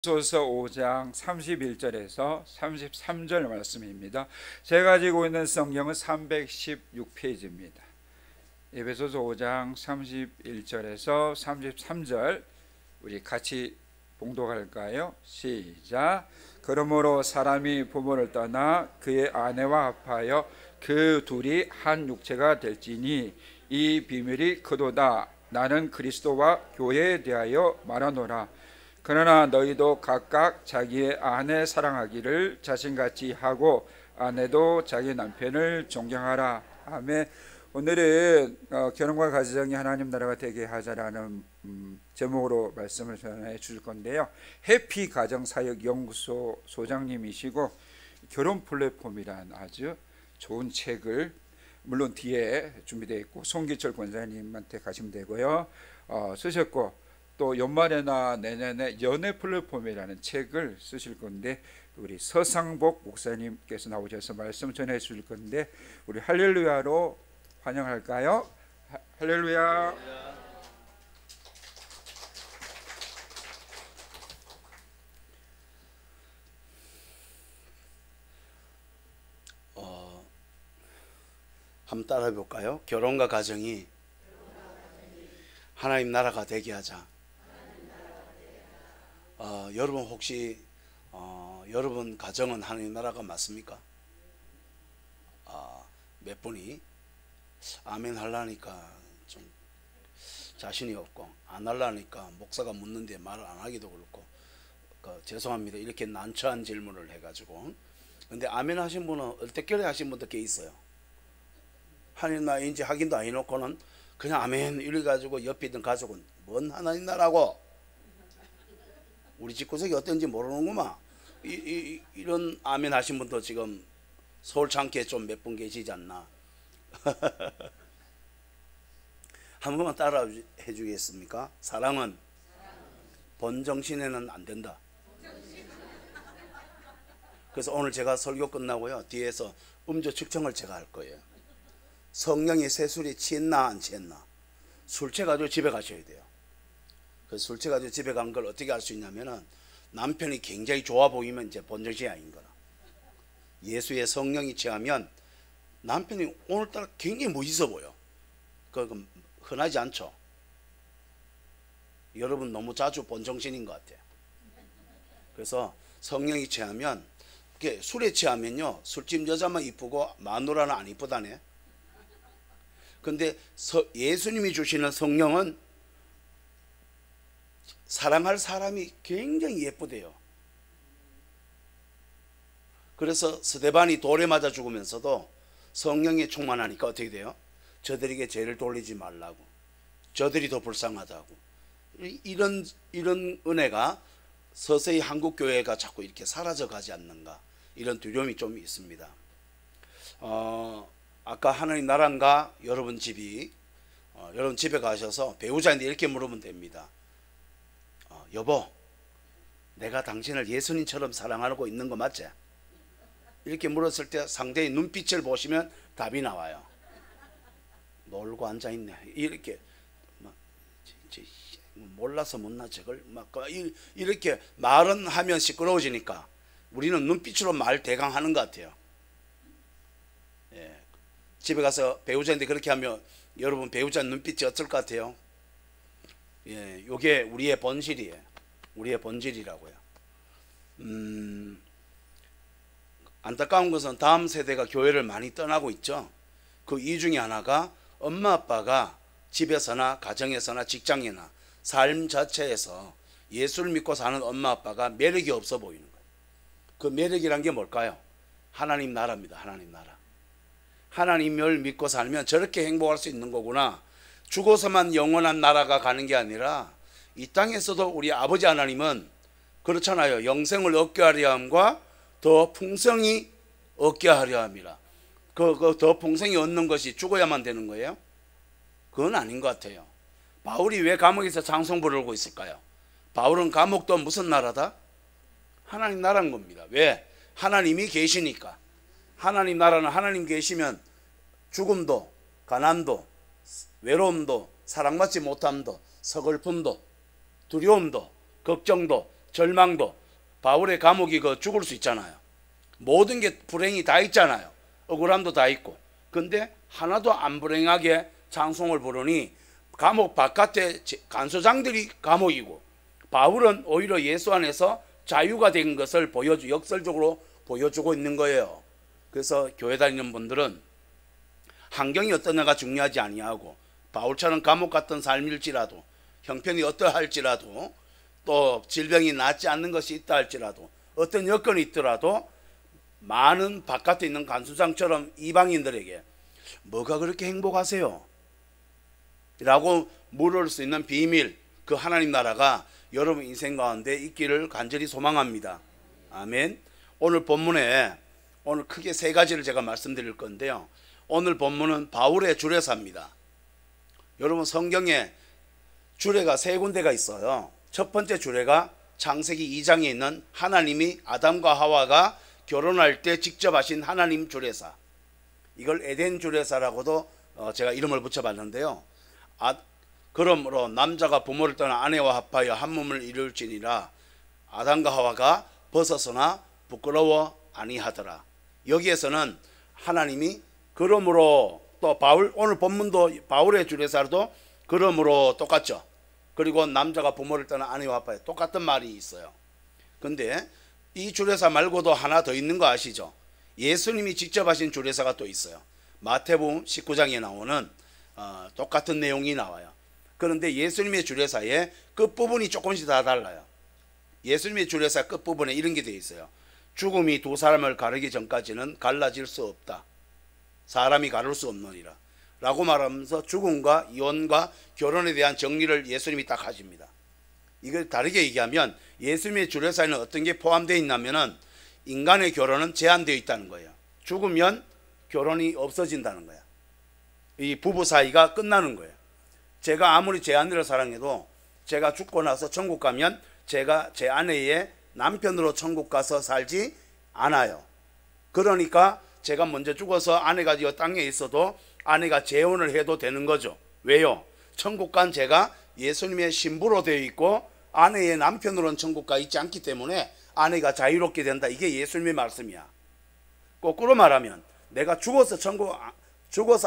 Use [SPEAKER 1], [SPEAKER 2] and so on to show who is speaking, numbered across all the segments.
[SPEAKER 1] 소서 5장 31절에서 33절 말씀입니다. 제가 가지고 있는 성경은 316페이지입니다. 에베소서 5장 31절에서 33절 우리 같이 봉독할까요? 시작. 그러므로 사람이 부모를 떠나 그의 아내와 합하여 그 둘이 한 육체가 될지니 이 비밀이 크도다. 나는 그리스도와 교회에 대하여 말하노라. 그러나 너희도 각각 자기의 아내 사랑하기를 자신같이 하고 아내도 자기 남편을 존경하라. 아멘. 오늘은 결혼과 가정이 하나님 나라가 되게 하자라는 제목으로 말씀을 전해 주실 건데요. 해피 가정사역 연구소 소장님이시고 결혼 플랫폼이란 아주 좋은 책을 물론 뒤에 준비되어 있고 송기철 권사님한테 가시면 되고요. 쓰셨고 또 연말에나 내년에 연애 플랫폼이라는 책을 쓰실 건데 우리 서상복 목사님께서 나오셔서 말씀 전해 주실 건데 우리 할렐루야로 환영할까요? 할렐루야.
[SPEAKER 2] 한번 따라해 볼까요? 결혼과 가정이 하나님 나라가 되게 하자. 여러분 혹시 여러분 가정은 하나님 나라가 맞습니까? 몇 분이 아멘 하려니까 좀 자신이 없고 안 하려니까 목사가 묻는데 말을 안 하기도 그렇고 죄송합니다. 이렇게 난처한 질문을 해가지고. 근데 아멘 하신 분은 얼때결에 하신 분도 꽤 있어요. 하나님 나라인지 확인도 안 해놓고는 그냥 아멘 이래가지고 옆에 있던 가족은 뭔 하나님 나라고 우리 집구석이 어떤지 모르는구만. 이런 아멘 하신 분도 지금 서울 창기에 좀 몇 분 계시지 않나. 한 번만 따라 해주겠습니까? 사랑은 본정신에는 안 된다. 그래서 오늘 제가 설교 끝나고요 뒤에서 음주 측정을 제가 할 거예요. 성령이 새술이 취했나 안 취했나. 술 취해가지고 집에 가셔야 돼요. 그 술 취해가지고 집에 간 걸 어떻게 알 수 있냐면은 남편이 굉장히 좋아 보이면 이제 본정신이 아닌 거라. 예수의 성령이 취하면 남편이 오늘따라 굉장히 멋있어 보여. 그건 흔하지 않죠. 여러분 너무 자주 본정신인 것 같아요. 그래서 성령이 취하면 술에 취하면요 술집 여자만 이쁘고 마누라는 안 이쁘다네. 근데 예수님이 주시는 성령은 사랑할 사람이 굉장히 예쁘대요. 그래서 스데반이 돌에 맞아 죽으면서도 성령에 충만하니까 어떻게 돼요? 저들에게 죄를 돌리지 말라고, 저들이 더 불쌍하다고. 이런 은혜가 서서히 한국 교회가 자꾸 이렇게 사라져 가지 않는가, 이런 두려움이 좀 있습니다. 아까 하나님 나라인가 여러분 집이 여러분 집에 가셔서 배우자인데 이렇게 물으면 됩니다. 여보, 내가 당신을 예수님처럼 사랑하고 있는 거 맞지? 이렇게 물었을 때 상대의 눈빛을 보시면 답이 나와요. 놀고 앉아있네. 이렇게 막 몰라서 못나 저걸 막 이렇게 말은 하면 시끄러워지니까 우리는 눈빛으로 말 대강하는 것 같아요. 예. 집에 가서 배우자인데 그렇게 하면 여러분 배우자 눈빛이 어떨 것 같아요? 예, 요게 우리의 본질이에요. 우리의 본질이라고요. 안타까운 것은 다음 세대가 교회를 많이 떠나고 있죠. 그 이유 중에 하나가 엄마 아빠가 집에서나 가정에서나 직장이나 삶 자체에서 예수를 믿고 사는 엄마 아빠가 매력이 없어 보이는 거예요. 그 매력이란 게 뭘까요? 하나님 나라입니다. 하나님 나라. 하나님을 믿고 살면 저렇게 행복할 수 있는 거구나. 죽어서만 영원한 나라가 가는 게 아니라 이 땅에서도 우리 아버지 하나님은 그렇잖아요. 영생을 얻게 하려 함과 더 풍성히 얻게 하려 함이라. 더 풍성히 얻는 것이 죽어야만 되는 거예요? 그건 아닌 것 같아요. 바울이 왜 감옥에서 장송 부르고 있을까요? 바울은 감옥도 무슨 나라다? 하나님 나라인 겁니다. 왜? 하나님이 계시니까. 하나님 나라는 하나님 계시면 죽음도, 가난도, 외로움도, 사랑받지 못함도, 서글픔도, 두려움도, 걱정도 절망도, 바울의 감옥이 죽을 수 있잖아요. 모든 게 불행이 다 있잖아요. 억울함도 다 있고. 근데 하나도 안 불행하게 찬송을 부르니 감옥 바깥에 간수장들이 감옥이고, 바울은 오히려 예수 안에서 자유가 된 것을 역설적으로 보여주고 있는 거예요. 그래서 교회 다니는 분들은 환경이 어떠냐가 중요하지 아니하고, 바울처럼 감옥 같은 삶일지라도, 형편이 어떠할지라도, 또 질병이 낫지 않는 것이 있다 할지라도, 어떤 여건이 있더라도 많은 바깥에 있는 간수장처럼 이방인들에게 뭐가 그렇게 행복하세요? 라고 물을 수 있는 비밀, 그 하나님 나라가 여러분 인생 가운데 있기를 간절히 소망합니다. 아멘. 오늘 본문에 오늘 크게 세 가지를 제가 말씀드릴 건데요. 오늘 본문은 바울의 주례사입니다. 여러분 성경에 주례가 세 군데가 있어요. 첫 번째 주례가 창세기 2장에 있는 하나님이 아담과 하와가 결혼할 때 직접 하신 하나님 주례사, 이걸 에덴 주례사라고도 제가 이름을 붙여봤는데요. 그러므로 남자가 부모를 떠나 아내와 합하여 한 몸을 이룰지니라. 아담과 하와가 벗어서나 부끄러워 아니하더라. 여기에서는 하나님이 그러므로, 또 오늘 본문도 바울의 주례사도 그러므로 똑같죠. 그리고 남자가 부모를 떠나 아내와 합하여 똑같은 말이 있어요. 근데 이 주례사 말고도 하나 더 있는 거 아시죠? 예수님이 직접 하신 주례사가 또 있어요. 마태복음 19장에 나오는 똑같은 내용이 나와요. 그런데 예수님의 주례사의 끝부분이 조금씩 다 달라요. 예수님의 주례사 끝부분에 이런 게 되어 있어요. 죽음이 두 사람을 가르기 전까지는 갈라질 수 없다. 사람이 가를 수 없느니라 라고 말하면서 죽음과 이혼과 결혼에 대한 정리를 예수님이 딱 하십니다. 이걸 다르게 얘기하면 예수님의 주례사에는 어떤 게 포함되어 있냐면은 인간의 결혼은 제한되어 있다는 거예요. 죽으면 결혼이 없어진다는 거야. 이 부부 사이가 끝나는 거예요. 제가 아무리 제 아내를 사랑해도 제가 죽고 나서 천국 가면 제가 제 아내의 남편으로 천국 가서 살지 않아요. 그러니까 제가 먼저 죽어서 아내가 이 땅에 있어도 아내가 재혼을 해도 되는 거죠. 왜요? 천국 간 제가 예수님의 신부로 되어 있고 아내의 남편으로는 천국 가 있지 않기 때문에 아내가 자유롭게 된다. 이게 예수님의 말씀이야. 거꾸로 말하면 내가 죽어서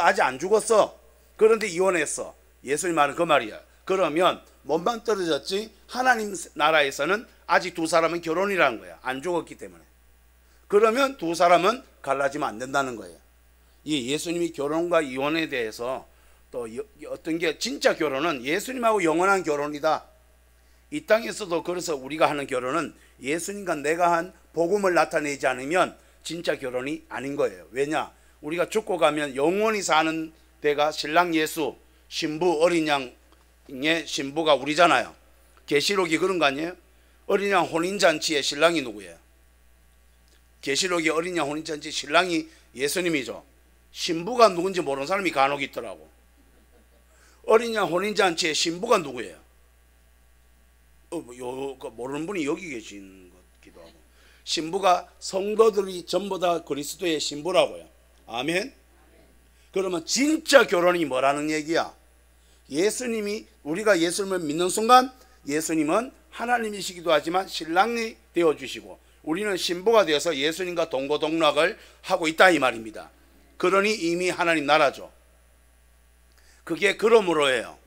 [SPEAKER 2] 아직 안 죽었어. 그런데 이혼했어. 예수님 말은 그 말이야. 그러면 몸만 떨어졌지 하나님 나라에서는 아직 두 사람은 결혼이라는 거야. 안 죽었기 때문에. 그러면 두 사람은 갈라지면 안 된다는 거예요. 이 예수님이 결혼과 이혼에 대해서 또 어떤 게 진짜 결혼은 예수님하고 영원한 결혼이다. 이 땅에서도 그래서 우리가 하는 결혼은 예수님과 내가 한 복음을 나타내지 않으면 진짜 결혼이 아닌 거예요. 왜냐? 우리가 죽고 가면 영원히 사는 데가 신랑 예수, 신부 어린 양의 신부가 우리잖아요. 계시록이 그런 거 아니에요? 어린 양 혼인잔치에 신랑이 누구예요? 계시록이 어린 양 혼인잔치 신랑이 예수님이죠. 신부가 누군지 모르는 사람이 간혹 있더라고. 어린 양 혼인잔치에 신부가 누구예요? 모르는 분이 여기 계신 것 같기도 하고. 신부가 성도들이 전부 다 그리스도의 신부라고요. 아멘. 그러면 진짜 결혼이 뭐라는 얘기야? 예수님이, 우리가 예수님을 믿는 순간 예수님은 하나님이시기도 하지만 신랑이 되어주시고 우리는 신부가 되어서 예수님과 동고동락을 하고 있다 이 말입니다. 그러니 이미 하나님 나라죠. 그게 그러므로예요.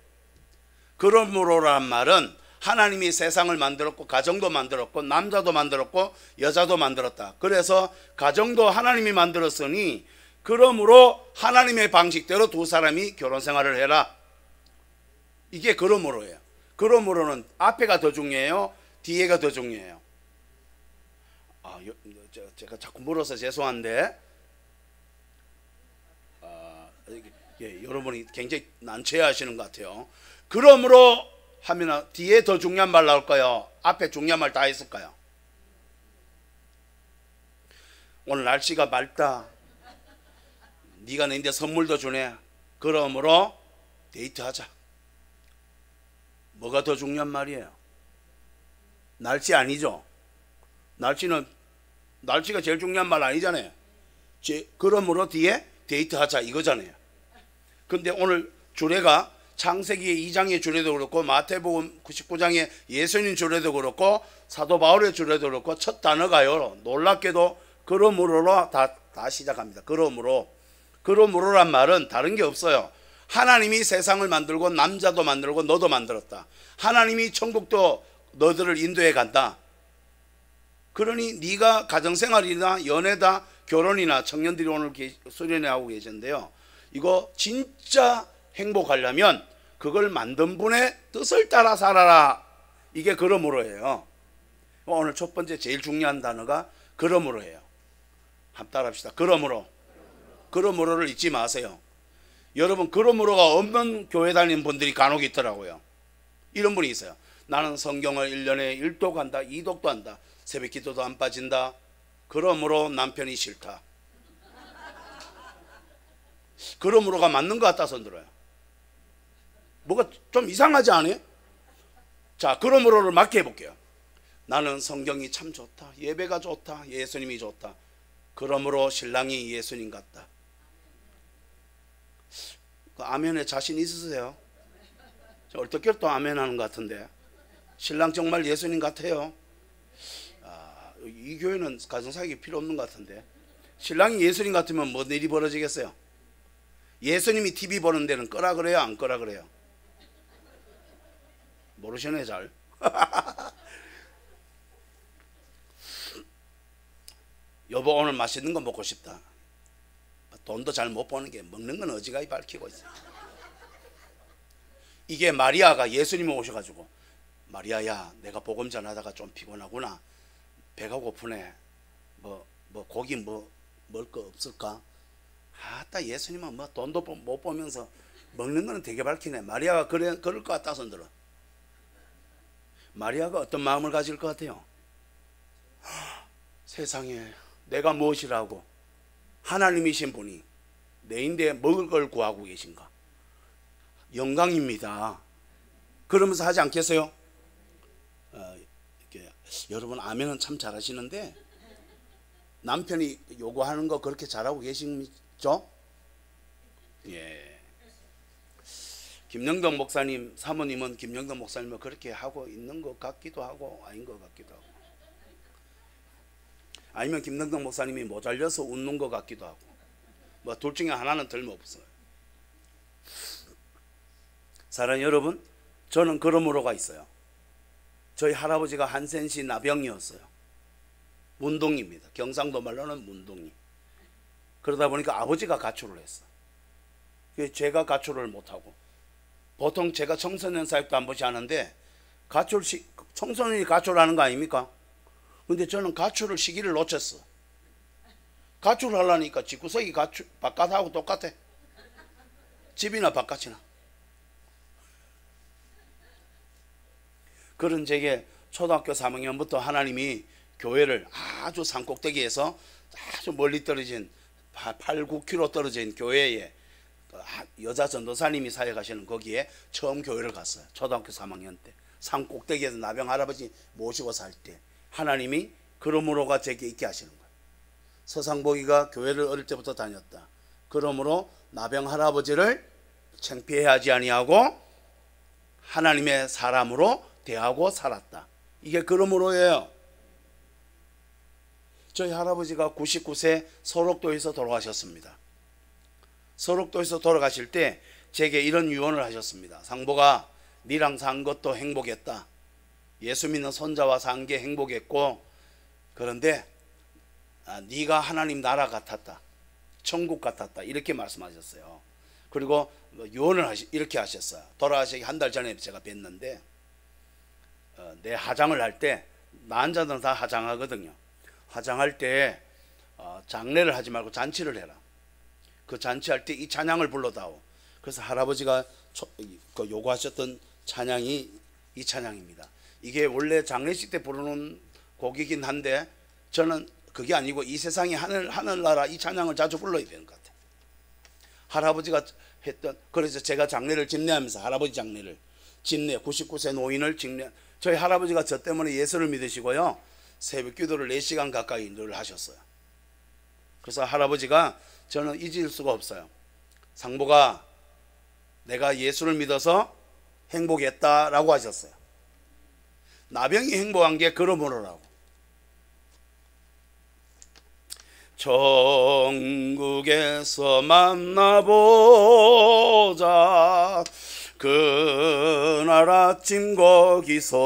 [SPEAKER 2] 그러므로란 말은 하나님이 세상을 만들었고 가정도 만들었고 남자도 만들었고 여자도 만들었다. 그래서 가정도 하나님이 만들었으니 그러므로 하나님의 방식대로 두 사람이 결혼 생활을 해라. 이게 그러므로예요. 그러므로는 앞에가 더 중요해요? 뒤에가 더 중요해요? 제가 자꾸 물어서 죄송한데 여러분이 굉장히 난처해하시는 것 같아요. 그러므로 하면 뒤에 더 중요한 말 나올까요? 앞에 중요한 말 다 했을까요? 오늘 날씨가 맑다. 네가 내한테 선물도 주네. 그러므로 데이트하자. 뭐가 더 중요한 말이에요? 날씨 아니죠? 날씨가 제일 중요한 말 아니잖아요. 그러므로 뒤에 데이트하자 이거잖아요. 근데 오늘 주례가 창세기 2장의 주례도 그렇고 마태복음 99장의 예수님 주례도 그렇고 사도 바울의 주례도 그렇고 첫 단어가요, 놀랍게도 그러므로로 다 시작합니다. 그러므로란 말은 다른 게 없어요. 하나님이 세상을 만들고 남자도 만들고 너도 만들었다. 하나님이 천국도 너들을 인도해 간다. 그러니 네가 가정생활이나 연애다, 결혼이나, 청년들이 오늘 수련회 하고 계신데요, 이거 진짜 행복하려면 그걸 만든 분의 뜻을 따라 살아라. 이게 그러므로예요. 오늘 첫 번째 제일 중요한 단어가 그러므로예요. 한번 따라합시다. 그러므로를 잊지 마세요. 여러분, 그러므로가 없는 교회 다니는 분들이 간혹 있더라고요. 이런 분이 있어요. 나는 성경을 1년에 1독 한다, 2독도 한다, 새벽 기도도 안 빠진다. 그러므로 남편이 싫다. 그러므로가 맞는 것 같다 손 들어요. 뭐가 좀 이상하지 않아요? 자, 그러므로를 맞게 해볼게요. 나는 성경이 참 좋다, 예배가 좋다, 예수님이 좋다. 그러므로 신랑이 예수님 같다. 그 아멘에 자신 있으세요? 어떻게 또 아멘 하는 것 같은데. 신랑 정말 예수님 같아요. 이 교회는 가정사역이 필요 없는 것 같은데. 신랑이 예수님 같으면 뭔 일이 벌어지겠어요? 예수님이 TV 보는 데는 끄라 그래요, 안 끄라 그래요? 모르시네 잘. 여보, 오늘 맛있는 거 먹고 싶다. 돈도 잘 못 버는 게 먹는 건 어지간히 밝히고 있어요. 이게 마리아가 예수님이 오셔가지고, 마리아야, 내가 복음 전하다가 좀 피곤하구나, 배가 고프네, 뭐 고기 먹을 거 없을까? 아따, 예수님은 뭐 돈도 못 보면서 먹는 거는 되게 밝히네. 마리아가 그럴 것 같다 손들어. 마리아가 어떤 마음을 가질 것 같아요? 세상에 내가 무엇이라고 하나님이신 분이 내인데 먹을 걸 구하고 계신가? 영광입니다. 그러면서 하지 않겠어요? 여러분 아멘은 참 잘하시는데 남편이 요구하는 거 그렇게 잘하고 계시죠? 예. 김영덕 목사님 사모님은 김영덕 목사님은 그렇게 하고 있는 것 같기도 하고 아닌 것 같기도 하고, 아니면 김영덕 목사님이 모자려서 웃는 것 같기도 하고, 뭐 둘 중에 하나는 틀림없어요. 사랑하는 여러분, 저는 그러므로가 있어요. 저희 할아버지가 한센시 나병이었어요. 문동입니다. 경상도 말로는 문동이. 그러다 보니까 아버지가 가출을 했어. 제가 가출을 못하고, 보통 제가 청소년 사역도 한 번씩 하는데 청소년이 가출하는 거 아닙니까? 근데 저는 가출을 시기를 놓쳤어. 가출을 하려니까 집구석이 바깥하고 똑같아. 집이나 바깥이나. 그런 제게 초등학교 3학년부터 하나님이 교회를 아주 산꼭대기에서 아주 멀리 떨어진 8, 9km 떨어진 교회에 여자 전도사님이 사역하시는 거기에 처음 교회를 갔어요. 초등학교 3학년 때 산 꼭대기에서 나병 할아버지 모시고 살 때 하나님이 그러므로가 제게 있게 하시는 거예요. 서상복이가 교회를 어릴 때부터 다녔다. 그러므로 나병 할아버지를 창피해하지 아니하고 하나님의 사람으로 대하고 살았다. 이게 그러므로예요. 저희 할아버지가 99세 소록도에서 돌아가셨습니다. 소록도에서 돌아가실 때 제게 이런 유언을 하셨습니다. 상복아, 니랑 산 것도 행복했다. 예수 믿는 손자와 산 게 행복했고, 그런데 네가 하나님 나라 같았다. 천국 같았다. 이렇게 말씀하셨어요. 그리고 유언을 이렇게 하셨어요. 돌아가시기 한 달 전에 제가 뵀는데, 내 화장을 할 때, 난자들은 다 화장하거든요. 화장할 때 장례를 하지 말고 잔치를 해라. 그 잔치할 때 이 찬양을 불러다오. 그래서 할아버지가 요구하셨던 찬양이 이 찬양입니다. 이게 원래 장례식 때 부르는 곡이긴 한데 저는 그게 아니고 이 세상에 하늘나라 이 찬양을 자주 불러야 되는 것 같아요. 할아버지가 했던, 그래서 제가 장례를 집례하면서 할아버지 장례를 99세 노인을 집례, 저희 할아버지가 저 때문에 예수를 믿으시고요, 새벽 기도를 4시간 가까이 늘 하셨어요. 그래서 할아버지가 저는 잊을 수가 없어요. 상복아, 내가 예수를 믿어서 행복했다라고 하셨어요. 나병이 행복한 게 그러므로라고. 천국에서 만나보자 그날 아침 거기서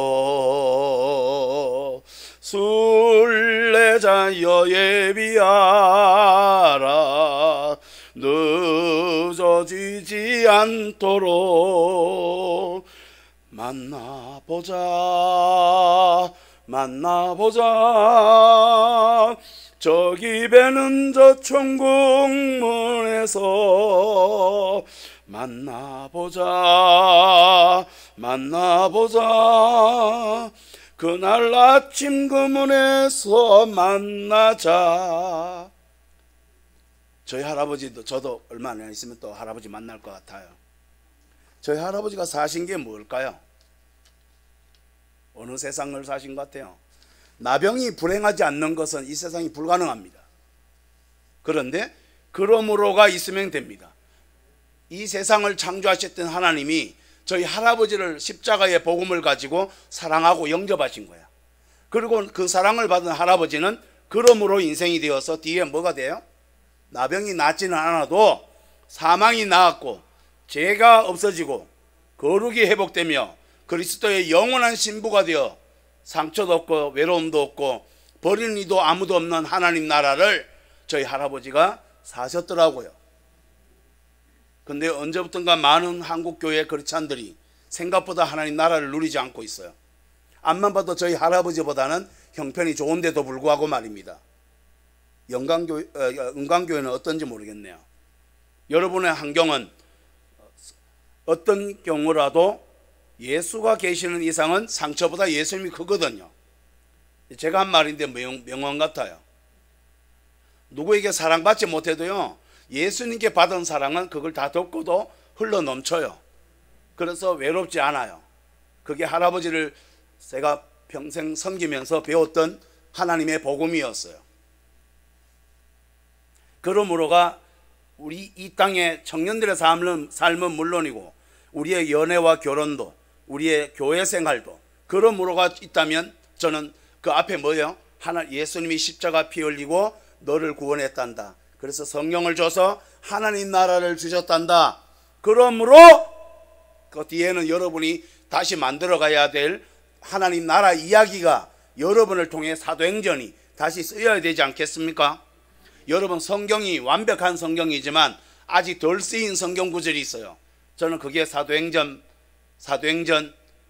[SPEAKER 2] 순례자여 예비하라 늦어지지 않도록 만나보자 만나보자 저기 배는 저 천국문에서 만나보자 만나보자 그날 아침 그 문에서 만나자. 저희 할아버지도 저도 얼마 안 있으면 또 할아버지 만날 것 같아요. 저희 할아버지가 사신 게 뭘까요? 어느 세상을 사신 것 같아요? 나병이 불행하지 않는 것은 이 세상이 불가능합니다. 그런데 그러므로가 있으면 됩니다. 이 세상을 창조하셨던 하나님이 저희 할아버지를 십자가의 복음을 가지고 사랑하고 영접하신 거야. 그리고 그 사랑을 받은 할아버지는 그러므로 인생이 되어서 뒤에 뭐가 돼요? 나병이 낫지는 않아도 사망이 나았고 죄가 없어지고 거룩이 회복되며 그리스도의 영원한 신부가 되어 상처도 없고 외로움도 없고 버리는 이도 아무도 없는 하나님 나라를 저희 할아버지가 사셨더라고요. 근데 언제부턴가 많은 한국교회 크리스찬들이 생각보다 하나님 나라를 누리지 않고 있어요. 앞만 봐도 저희 할아버지보다는 형편이 좋은데도 불구하고 말입니다. 은광교회는 어떤지 모르겠네요. 여러분의 환경은 어떤 경우라도 예수가 계시는 이상은 상처보다 예수님이 크거든요. 제가 한 말인데 명언 같아요. 누구에게 사랑받지 못해도요, 예수님께 받은 사랑은 그걸 다 덮고도 흘러 넘쳐요. 그래서 외롭지 않아요. 그게 할아버지를 제가 평생 섬기면서 배웠던 하나님의 복음이었어요. 그러므로가 우리 이 땅의 청년들의 삶은 물론이고 우리의 연애와 결혼도 우리의 교회 생활도 그러므로가 있다면 저는 그 앞에 뭐예요? 예수님이 십자가 피 흘리고 너를 구원했단다. 그래서 성령을 줘서 하나님 나라를 주셨단다. 그러므로 그 뒤에는 여러분이 다시 만들어가야 될 하나님 나라 이야기가 여러분을 통해 사도행전이 다시 쓰여야 되지 않겠습니까? 여러분 성경이 완벽한 성경이지만 아직 덜 쓰인 성경 구절이 있어요. 저는 그게 사도행전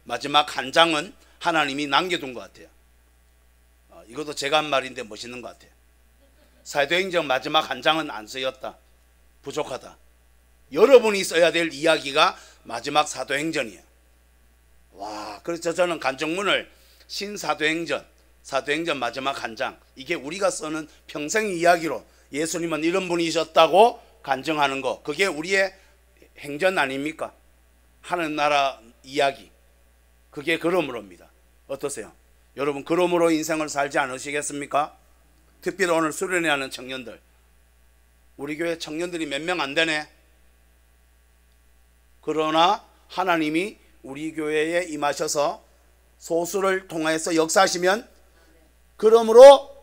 [SPEAKER 2] 마지막 한 장은 하나님이 남겨둔 것 같아요. 이것도 제가 한 말인데 멋있는 것 같아요. 사도행전 마지막 한 장은 안 쓰였다. 부족하다. 여러분이 써야 될 이야기가 마지막 사도행전이에요. 와, 그래서 저는 간증문을 신사도행전, 사도행전 마지막 한 장, 이게 우리가 쓰는 평생 이야기로 예수님은 이런 분이셨다고 간증하는 거, 그게 우리의 행전 아닙니까? 하는 나라 이야기, 그게 그러므로입니다. 어떠세요? 여러분 그러므로 인생을 살지 않으시겠습니까? 특별히 오늘 수련회 하는 청년들, 우리 교회 청년들이 몇 명 안 되네. 그러나 하나님이 우리 교회에 임하셔서 소수를 통해서 역사하시면 그러므로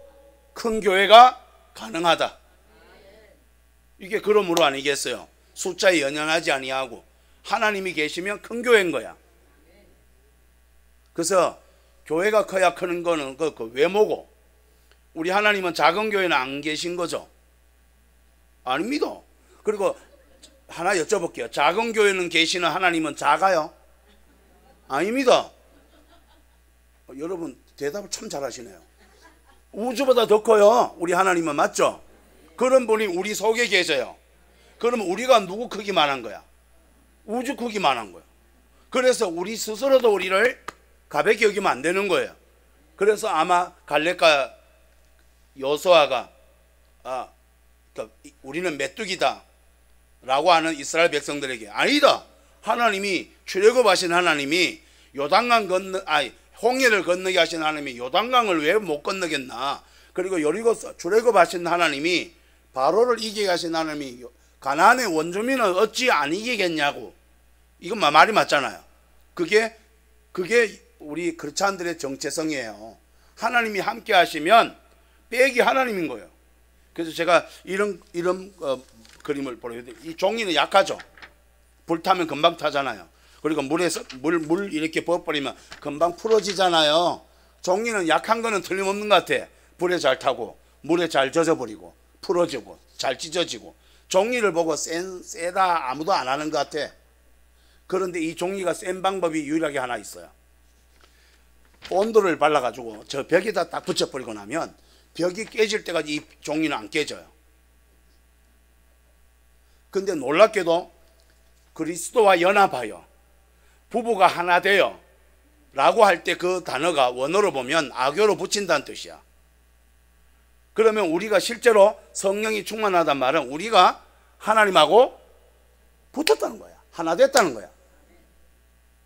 [SPEAKER 2] 큰 교회가 가능하다. 이게 그러므로 아니겠어요? 숫자에 연연하지 아니하고 하나님이 계시면 큰 교회인 거야. 그래서 교회가 커야 크는 거는 그 외모고, 우리 하나님은 작은 교회는 안 계신 거죠? 아닙니다. 그리고 하나 여쭤볼게요. 작은 교회는 계시는 하나님은 작아요? 아닙니다. 여러분 대답을 참 잘하시네요. 우주보다 더 커요. 우리 하나님은. 맞죠? 그런 분이 우리 속에 계셔요. 그러면 우리가 누구 크기만 한 거야? 우주 크기만 한 거야. 그래서 우리 스스로도 우리를 가볍게 여기면 안 되는 거예요. 그래서 아마 갈렙과 여호수아가 우리는 메뚜기다 라고 하는 이스라엘 백성들에게, 아니다, 하나님이 출애굽하신 하나님이 홍해를 건너게 하신 하나님이 요단강을 왜 못 건너겠나, 그리고 여리고 출애굽하신 하나님이 바로를 이기게 하신 하나님이 가나안의 원주민은 어찌 안 이기겠냐고 이건 말이 맞잖아요. 그게 우리 크리스찬들의 정체성이에요. 하나님이 함께 하시면 백이 하나님인 거예요. 그래서 제가 이런 그림을 보여드려요. 이 종이는 약하죠. 불 타면 금방 타잖아요. 그리고 물에서 물 이렇게 부어버리면 금방 풀어지잖아요. 종이는 약한 거는 틀림없는 것 같아. 불에 잘 타고 물에 잘 젖어버리고 풀어지고 잘 찢어지고. 종이를 보고 세다 아무도 안 하는 것 같아. 그런데 이 종이가 센 방법이 유일하게 하나 있어요. 본드를 발라가지고 저 벽에다 딱 붙여버리고 나면 벽이 깨질 때까지 이 종이는 안 깨져요. 근데 놀랍게도 그리스도와 연합하여 부부가 하나 되어 라고 할 때 그 단어가 원어로 보면 아교로 붙인다는 뜻이야. 그러면 우리가 실제로 성령이 충만하단 말은 우리가 하나님하고 붙었다는 거야. 하나 됐다는 거야.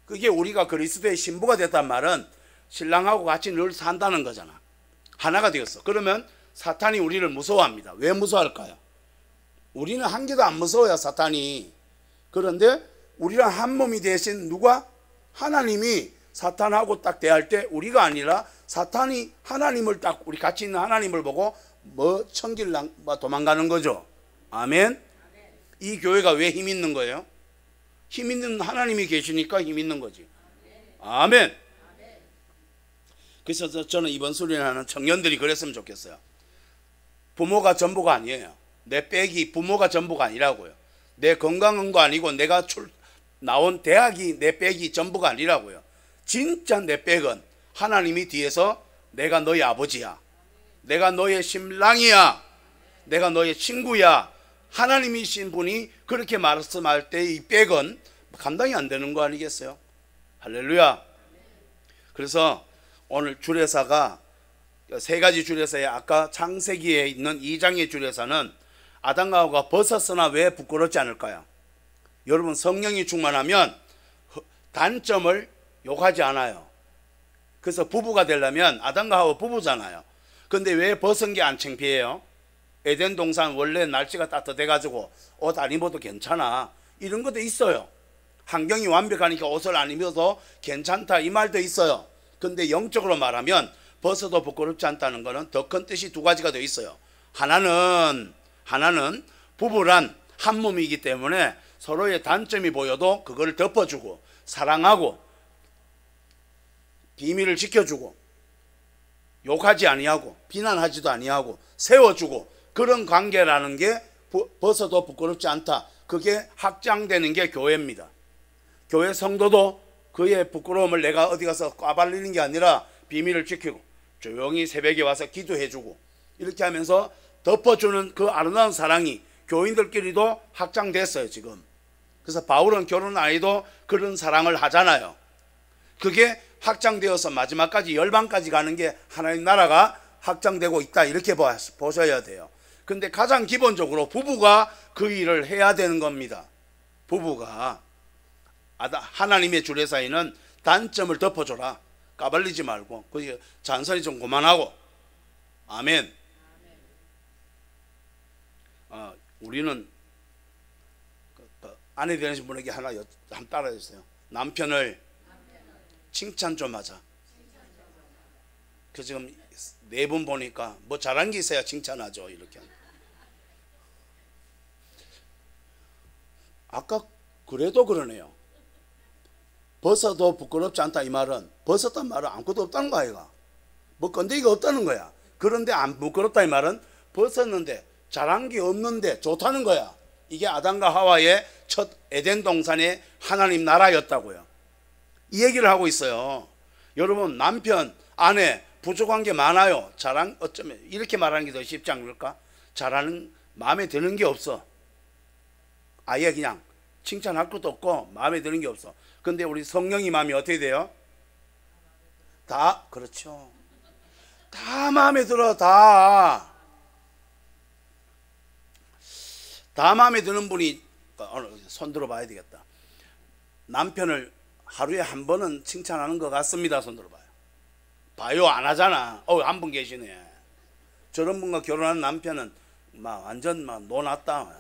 [SPEAKER 2] 그게 우리가 그리스도의 신부가 됐단 말은 신랑하고 같이 늘 산다는 거잖아. 하나가 되었어. 그러면 사탄이 우리를 무서워합니다. 왜 무서워할까요? 우리는 한 개도 안 무서워요, 사탄이. 그런데 우리랑 한 몸이 되신 누가? 하나님이 사탄하고 딱 대할 때 우리가 아니라 사탄이 하나님을 딱 우리 같이 있는 하나님을 보고 천길 도망가는 거죠. 아멘. 이 교회가 왜 힘 있는 거예요? 힘 있는 하나님이 계시니까 힘 있는 거지. 아멘. 그래서 저는 이번 수련하는 청년들이 그랬으면 좋겠어요. 부모가 전부가 아니에요. 내 백이 부모가 전부가 아니라고요. 내 건강한 거 아니고 내가 나온 대학이 내 백이 전부가 아니라고요. 진짜 내 백은 하나님이 뒤에서 내가 너희 아버지야, 내가 너의 신랑이야, 내가 너의 친구야, 하나님이신 분이 그렇게 말씀할 때 이 백은 감당이 안 되는 거 아니겠어요? 할렐루야. 그래서 오늘 주례사가 세 가지 주례사에 아까 창세기에 있는 2장의 주례사는 아담과 하와가 벗었으나 왜 부끄럽지 않을까요? 여러분, 성령이 충만하면 단점을 욕하지 않아요. 그래서 부부가 되려면 아담과 하와 부부잖아요. 근데 왜 벗은 게 안 창피해요? 에덴 동산 원래 날씨가 따뜻해 가지고 옷 안 입어도 괜찮아, 이런 것도 있어요. 환경이 완벽하니까 옷을 안 입어도 괜찮다, 이 말도 있어요. 근데 영적으로 말하면 벗어도 부끄럽지 않다는 것은 더 큰 뜻이 두 가지가 더 있어요. 하나는 부부란 한 몸이기 때문에 서로의 단점이 보여도 그걸 덮어주고 사랑하고 비밀을 지켜주고 욕하지 아니하고 비난하지도 아니하고 세워주고, 그런 관계라는 게 벗어도 부끄럽지 않다. 그게 확장되는 게 교회입니다. 교회 성도도 그의 부끄러움을 내가 어디 가서 꽈발리는 게 아니라 비밀을 지키고 조용히 새벽에 와서 기도해주고 이렇게 하면서 덮어주는 그 아름다운 사랑이 교인들끼리도 확장됐어요 지금. 그래서 바울은 결혼 안 해도 그런 사랑을 하잖아요. 그게 확장되어서 마지막까지 열방까지 가는 게 하나님 나라가 확장되고 있다, 이렇게 보셔야 돼요. 근데 가장 기본적으로 부부가 그 일을 해야 되는 겁니다. 부부가 하나님의 주례사에는 단점을 덮어줘라. 까발리지 말고 그 잔소리 좀 그만하고. 아멘. 우리는 아내 되는 분에게 하나 한번 따라해주세요. 남편을 칭찬 좀 하자. 그 지금 네 분 보니까 뭐 잘한 게 있어야 칭찬하죠. 이렇게. 아까 그래도 그러네요. 벗어도 부끄럽지 않다, 이 말은 벗었단 말은 아무것도 없다는 거 아이가. 뭐 건데기가 없다는 거야. 그런데 안 부끄럽다 이 말은 벗었는데 잘한 게 없는데 좋다는 거야. 이게 아담과 하와의 첫 에덴 동산의 하나님 나라였다고요. 이 얘기를 하고 있어요. 여러분, 남편 아내 부족한 게 많아요. 어쩌면 이렇게 말하는 게 더 쉽지 않을까? 잘하는, 마음에 드는 게 없어. 아예 그냥 칭찬할 것도 없고 마음에 드는 게 없어. 근데 우리 성령이 마음이 어떻게 돼요? 다, 그렇죠. 다 마음에 들어. 다 마음에 드는 분이 손 들어봐야 되겠다. 남편을 하루에 한 번은 칭찬하는 것 같습니다. 손 들어봐요. 봐요, 안 하잖아. 한 분 계시네. 저런 분과 결혼한 남편은 완전 노났다.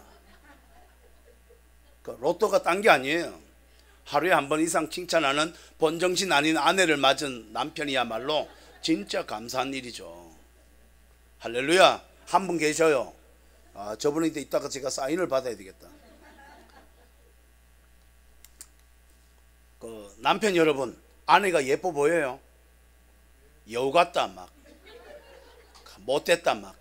[SPEAKER 2] 그 로또가 딴 게 아니에요. 하루에 한 번 이상 칭찬하는 본정신 아닌 아내를 맞은 남편이야말로 진짜 감사한 일이죠. 할렐루야. 한 분 계셔요. 아, 저분이 이따가 제가 사인을 받아야 되겠다. 그 남편 여러분, 아내가 예뻐 보여요? 여우 같다 막, 못됐다 막.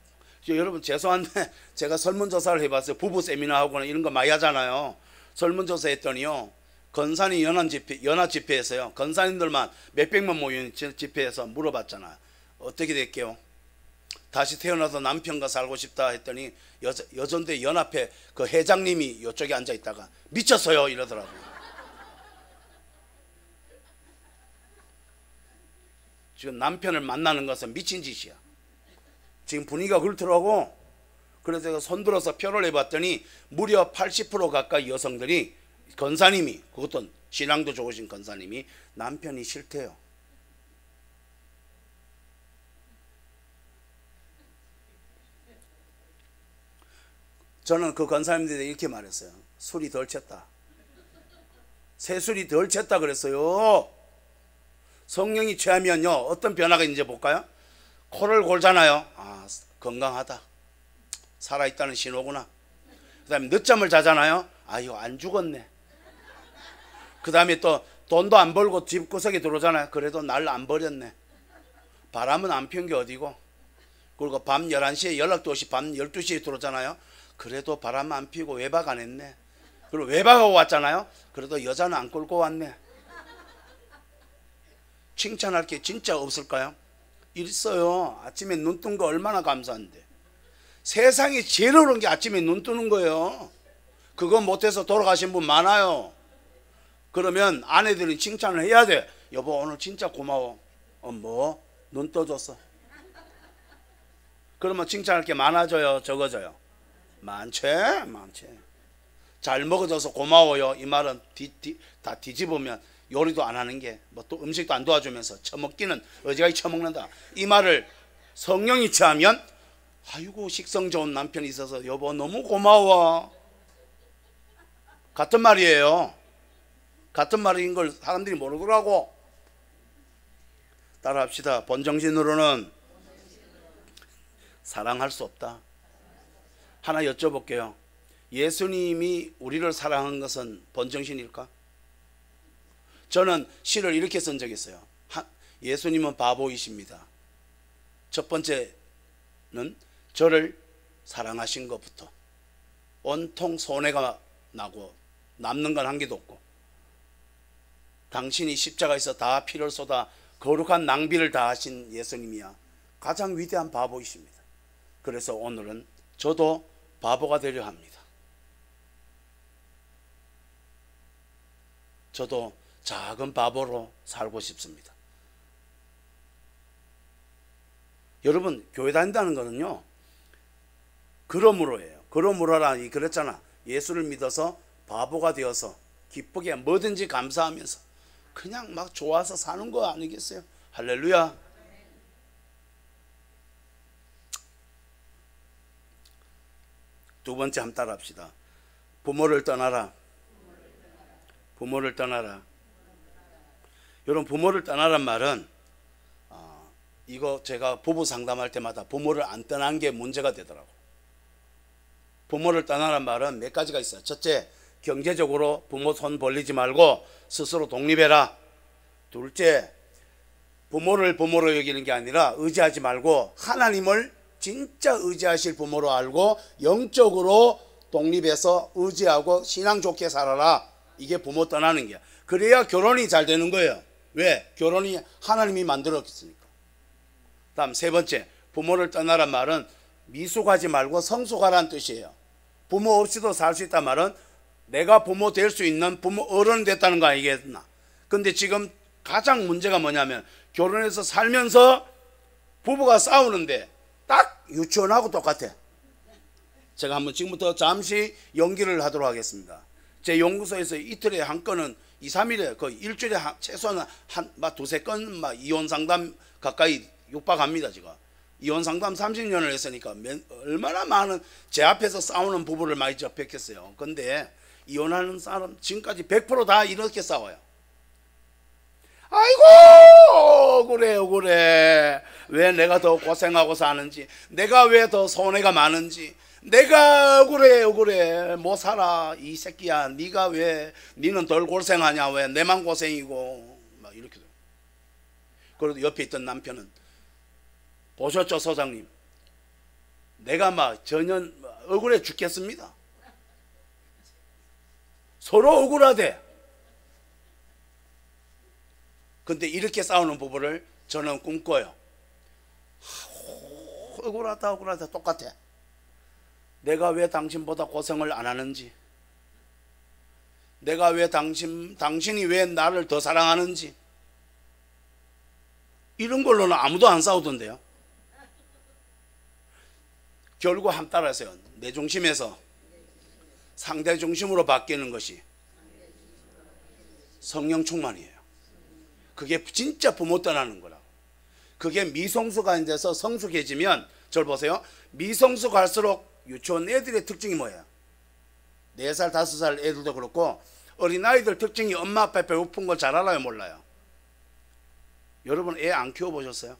[SPEAKER 2] 여러분 죄송한데 제가 설문조사를 해봤어요. 부부 세미나하고는 이런 거 많이 하잖아요. 설문조사 했더니요, 건산이 연합집회에서요, 건산인들만 몇백만 모인 집회에서 물어봤잖아요. 어떻게 될게요? 다시 태어나서 남편과 살고 싶다 했더니 여전대 연합회 그 회장님이 이쪽에 앉아 있다가 미쳤어요 이러더라고요. 지금 남편을 만나는 것은 미친 짓이야. 지금 분위기가 그렇더라고. 그래서 제가 손들어서 표를 해봤더니 무려 80% 가까이 여성들이 건사님이, 그것도 신앙도 좋으신 건사님이 남편이 싫대요. 저는 그 건사님들한테 이렇게 말했어요. 술이 덜 챘다. 새술이 덜 챘다 그랬어요. 성령이 취하면요 어떤 변화가 있는지 볼까요? 코를 골잖아요. 아, 건강하다, 살아있다는 신호구나. 그 다음에 늦잠을 자잖아요. 아유, 안 죽었네. 그 다음에 또 돈도 안 벌고 집구석에 들어오잖아요. 그래도 날 안 버렸네. 바람은 안 피운 게 어디고. 그리고 밤 11시에 연락도 없이 밤 12시에 들어오잖아요. 그래도 바람 안 피우고 외박 안 했네. 그리고 외박하고 왔잖아요. 그래도 여자는 안 끌고 왔네. 칭찬할 게 진짜 없을까요? 있어요. 아침에 눈 뜬 거 얼마나 감사한데. 세상에 제일 어려운 게 아침에 눈 뜨는 거예요. 그거 못해서 돌아가신 분 많아요. 그러면 아내들은 칭찬을 해야 돼. 여보 오늘 진짜 고마워. 뭐? 눈 떠줬어. 그러면 칭찬할 게 많아져요, 적어져요? 많지. 잘 먹어줘서 고마워요. 이 말은 다 뒤집으면 요리도 안 하는 게, 뭐 또 음식도 안 도와주면서 처먹기는 어지간히 처먹는다. 이 말을 성령이 취하면, 아이고 식성 좋은 남편이 있어서 여보 너무 고마워. 같은 말이에요. 같은 말인 걸 사람들이 모르더라고. 따라합시다. 본정신으로는 사랑할 수 없다. 하나 여쭤볼게요. 예수님이 우리를 사랑한 것은 본정신일까? 저는 시를 이렇게 쓴 적이 있어요. 예수님은 바보이십니다. 첫 번째는 저를 사랑하신 것부터 온통 손해가 나고 남는 건 한 개도 없고, 당신이 십자가에서 다 피를 쏟아 거룩한 낭비를 다 하신 예수님이야 가장 위대한 바보이십니다. 그래서 오늘은 저도 바보가 되려 합니다. 저도 작은 바보로 살고 싶습니다. 여러분, 교회 다닌다는 거는요, 그러므로예요. 그러므로라 그랬잖아. 예수를 믿어서 바보가 되어서 기쁘게 뭐든지 감사하면서 그냥 막 좋아서 사는 거 아니겠어요? 할렐루야. 두 번째 한번 따라합시다. 부모를 떠나라. 부모를 떠나라. 여러분, 부모를 떠나란 말은 이거 제가 부부 상담할 때마다 부모를 안 떠난 게 문제가 되더라고. 부모를 떠나란 말은 몇 가지가 있어요. 첫째, 경제적으로 부모 손 벌리지 말고 스스로 독립해라. 둘째, 부모를 부모로 여기는 게 아니라 의지하지 말고 하나님을 진짜 의지하실 부모로 알고 영적으로 독립해서 의지하고 신앙 좋게 살아라. 이게 부모 떠나는 게야. 그래야 결혼이 잘 되는 거예요. 왜? 결혼이 하나님이 만들었으니까. 다음 세 번째, 부모를 떠나란 말은 미숙하지 말고 성숙하라는 뜻이에요. 부모 없이도 살 수 있단 말은 내가 부모 될 수 있는 부모 어른 됐다는 거 아니겠나. 근데 지금 가장 문제가 뭐냐면 결혼해서 살면서 부부가 싸우는데 딱 유치원하고 똑같아. 제가 한번 지금부터 잠시 연기를 하도록 하겠습니다. 제 연구소에서 이틀에 한 건은 2, 3일에 거의 일주일에 최소한 한 두세 건 이혼 상담 가까이 육박합니다. 제가 이혼 상담 30년을 했으니까 얼마나 많은 제 앞에서 싸우는 부부를 많이 접했겠어요. 근데 이혼하는 사람 지금까지 100%다 이렇게 싸워요. 아이고 억울해 억울해. 왜 내가 더 고생하고 사는지, 내가 왜 더 손해가 많은지, 내가 억울해 억울해. 못 살아 이 새끼야. 네가 왜, 니는 덜 고생하냐, 왜 내만 고생이고, 막 이렇게 돼요. 그래도 옆에 있던 남편은, 보셨죠 소장님, 내가 막 전혀 억울해 죽겠습니다. 서로 억울하대. 근데 이렇게 싸우는 부부를 저는 꿈꿔요. 억울하다 억울하다 똑같아. 내가 왜 당신보다 고생을 안 하는지, 내가 왜 당신이 왜 나를 더 사랑하는지, 이런 걸로는 아무도 안 싸우던데요. 결국 함 따라서요, 내 중심에서 상대 중심으로 바뀌는 것이 성령 충만이에요. 그게 진짜 부모 떠나는 거라고. 그게 미성수가 돼서 성숙해지면, 저를 보세요, 미성수 갈수록 유치원 애들의 특징이 뭐예요? 4살 5살 애들도 그렇고 어린아이들 특징이 엄마 아빠 배고픈 걸 잘 알아요 몰라요? 여러분 애 안 키워보셨어요?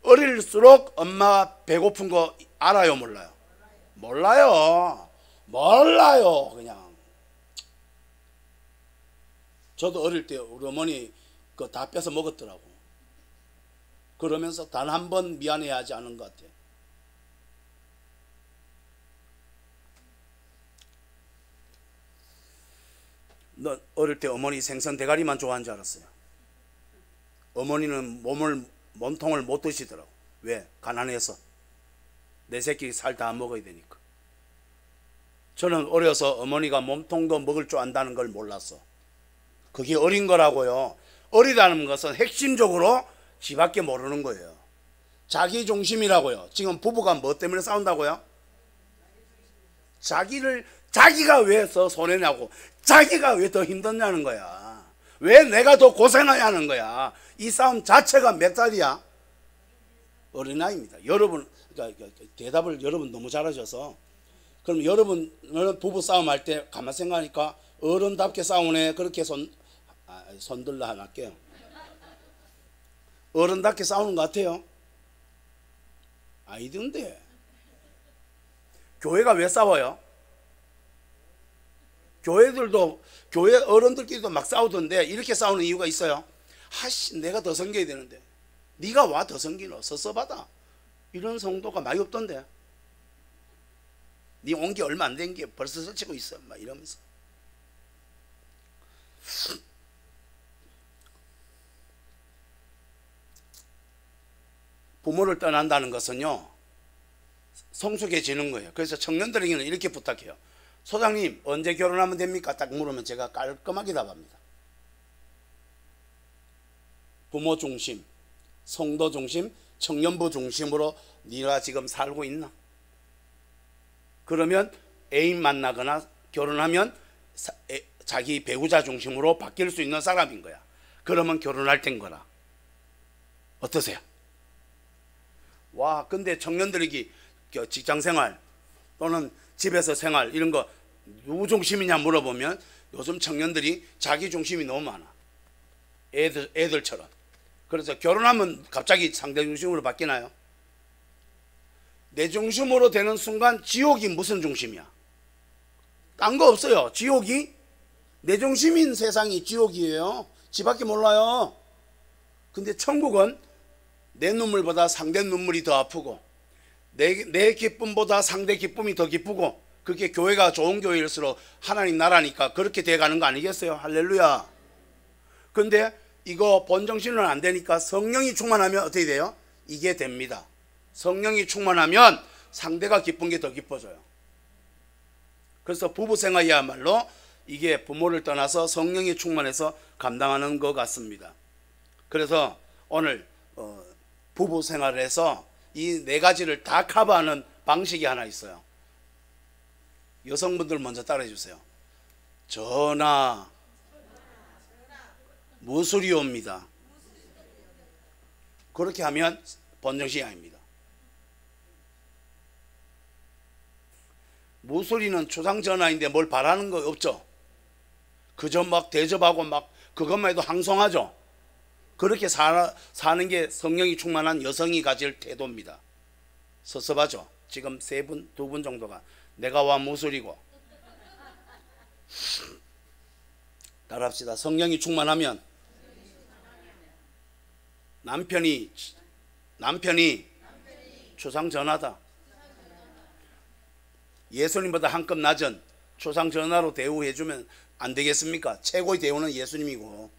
[SPEAKER 2] 어릴수록 엄마 배고픈 거 알아요 몰라요? 몰라요. 몰라요. 그냥 저도 어릴 때 우리 어머니 그거 다 뺏어 먹었더라고. 그러면서 단 한 번 미안해야 하지 않은 것 같아요. 너 어릴 때 어머니 생선 대가리만 좋아하는 줄 알았어요. 어머니는 몸통을 못 드시더라고. 왜? 가난해서. 내 새끼 살 다 먹어야 되니까. 저는 어려서 어머니가 몸통도 먹을 줄 안다는 걸 몰랐어. 그게 어린 거라고요. 어리다는 것은 핵심적으로 지밖에 모르는 거예요. 자기 중심이라고요. 지금 부부가 뭐 때문에 싸운다고요? 자기가 왜 더 손해냐고, 자기가 왜 더 힘드냐는 거야. 왜 내가 더 고생해야 하는 거야. 이 싸움 자체가 몇 살이야? 어린아이입니다. 여러분, 그러니까 대답을 여러분 너무 잘하셔서, 그럼 여러분은 부부 싸움할 때 가만 생각하니까 어른답게 싸우네, 그렇게 손들라 하나 할게요. 어른답게 싸우는 것 같아요? 아니던데. 교회가 왜 싸워요? 교회 어른들끼리도 막 싸우던데 이렇게 싸우는 이유가 있어요. 하씨, 내가 더 섬겨야 되는데 네가 와 더 섬기노, 섭섭하다, 이런 성도가 많이 없던데. 네 온 게 얼마 안 된 게 벌써 설치고 있어, 막 이러면서. 부모를 떠난다는 것은요, 성숙해지는 거예요. 그래서 청년들에게는 이렇게 부탁해요. 소장님 언제 결혼하면 됩니까? 딱 물으면 제가 깔끔하게 답합니다. 부모 중심, 성도 중심, 청년부 중심으로 네가 지금 살고 있나? 그러면 애인 만나거나 결혼하면 자기 배우자 중심으로 바뀔 수 있는 사람인 거야. 그러면 결혼할 땐 거라. 어떠세요? 와, 근데 청년들이 직장생활 또는 집에서 생활 이런 거 누구 중심이냐 물어보면 요즘 청년들이 자기 중심이 너무 많아. 애들처럼. 그래서 결혼하면 갑자기 상대 중심으로 바뀌나요? 내 중심으로 되는 순간 지옥이 무슨 중심이야? 딴 거 없어요. 지옥이 내 중심인 세상이 지옥이에요. 지밖에 몰라요. 근데 천국은 내 눈물보다 상대 눈물이 더 아프고 내 기쁨보다 상대 기쁨이 더 기쁘고, 그게 교회가 좋은 교회일수록 하나님 나라니까 그렇게 돼가는 거 아니겠어요? 할렐루야. 근데 이거 본정신은 안 되니까 성령이 충만하면 어떻게 돼요? 이게 됩니다. 성령이 충만하면 상대가 기쁜 게 더 기뻐져요. 그래서 부부생활이야말로 이게 부모를 떠나서 성령이 충만해서 감당하는 것 같습니다. 그래서 오늘 부부생활에서 이 4가지를 다 커버하는 방식이 하나 있어요. 여성분들 먼저 따라해 주세요. 전하 무술이옵니다. 그렇게 하면 본정신이 아닙니다. 모서리는 초상전화인데 뭘 바라는 거 없죠. 그저 막 대접하고 막 그것만 해도 항송하죠. 그렇게 사는 게 성령이 충만한 여성이 가질 태도입니다. 섭섭하죠. 지금 세 분, 두 분 정도가 내가 와 모서리고. 따라합시다. 성령이 충만하면 남편이 초상전하다. 예수님보다 한 급 낮은 초상전하로 대우해주면 안 되겠습니까? 최고의 대우는 예수님이고.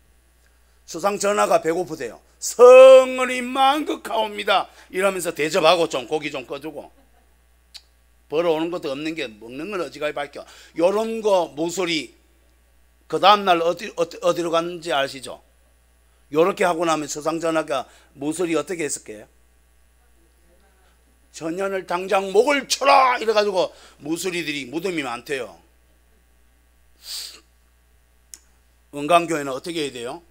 [SPEAKER 2] 초상전하가 배고프대요. 성은이 만극하옵니다 이러면서 대접하고 좀 고기 좀 꺼주고. 벌어오는 것도 없는 게 먹는 건 어지간히 밝혀. 요런 거 모서리 그 다음날 어디로 갔는지 아시죠? 요렇게 하고 나면 초상전하가 모서리 어떻게 했을게요? 전년을 당장 목을 쳐라 이래가지고 모서리들이 무덤이 많대요. 은강교회는 어떻게 해야 돼요?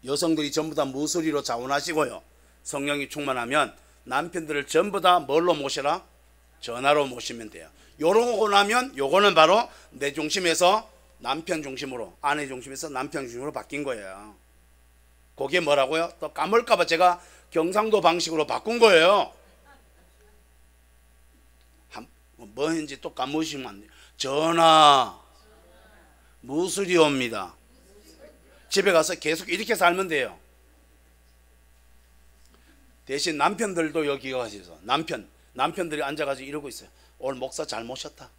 [SPEAKER 2] 여성들이 전부 다 모서리로 자원하시고요. 성령이 충만하면 남편들을 전부 다 뭘로 모셔라? 전화로 모시면 돼요. 요러고 나면 요거는 바로 내 중심에서 남편 중심으로, 아내 중심에서 남편 중심으로 바뀐 거예요. 그게 뭐라고요? 또 까먹을까봐 제가 경상도 방식으로 바꾼 거예요. 뭐 했는지 또 까먹으시면 안 돼요. 전화 무술이옵니다. 집에 가서 계속 이렇게 살면 돼요. 대신 남편들도 여기 가셔서 남편들이 앉아가지고 이러고 있어요. 오늘 목사 잘 모셨다.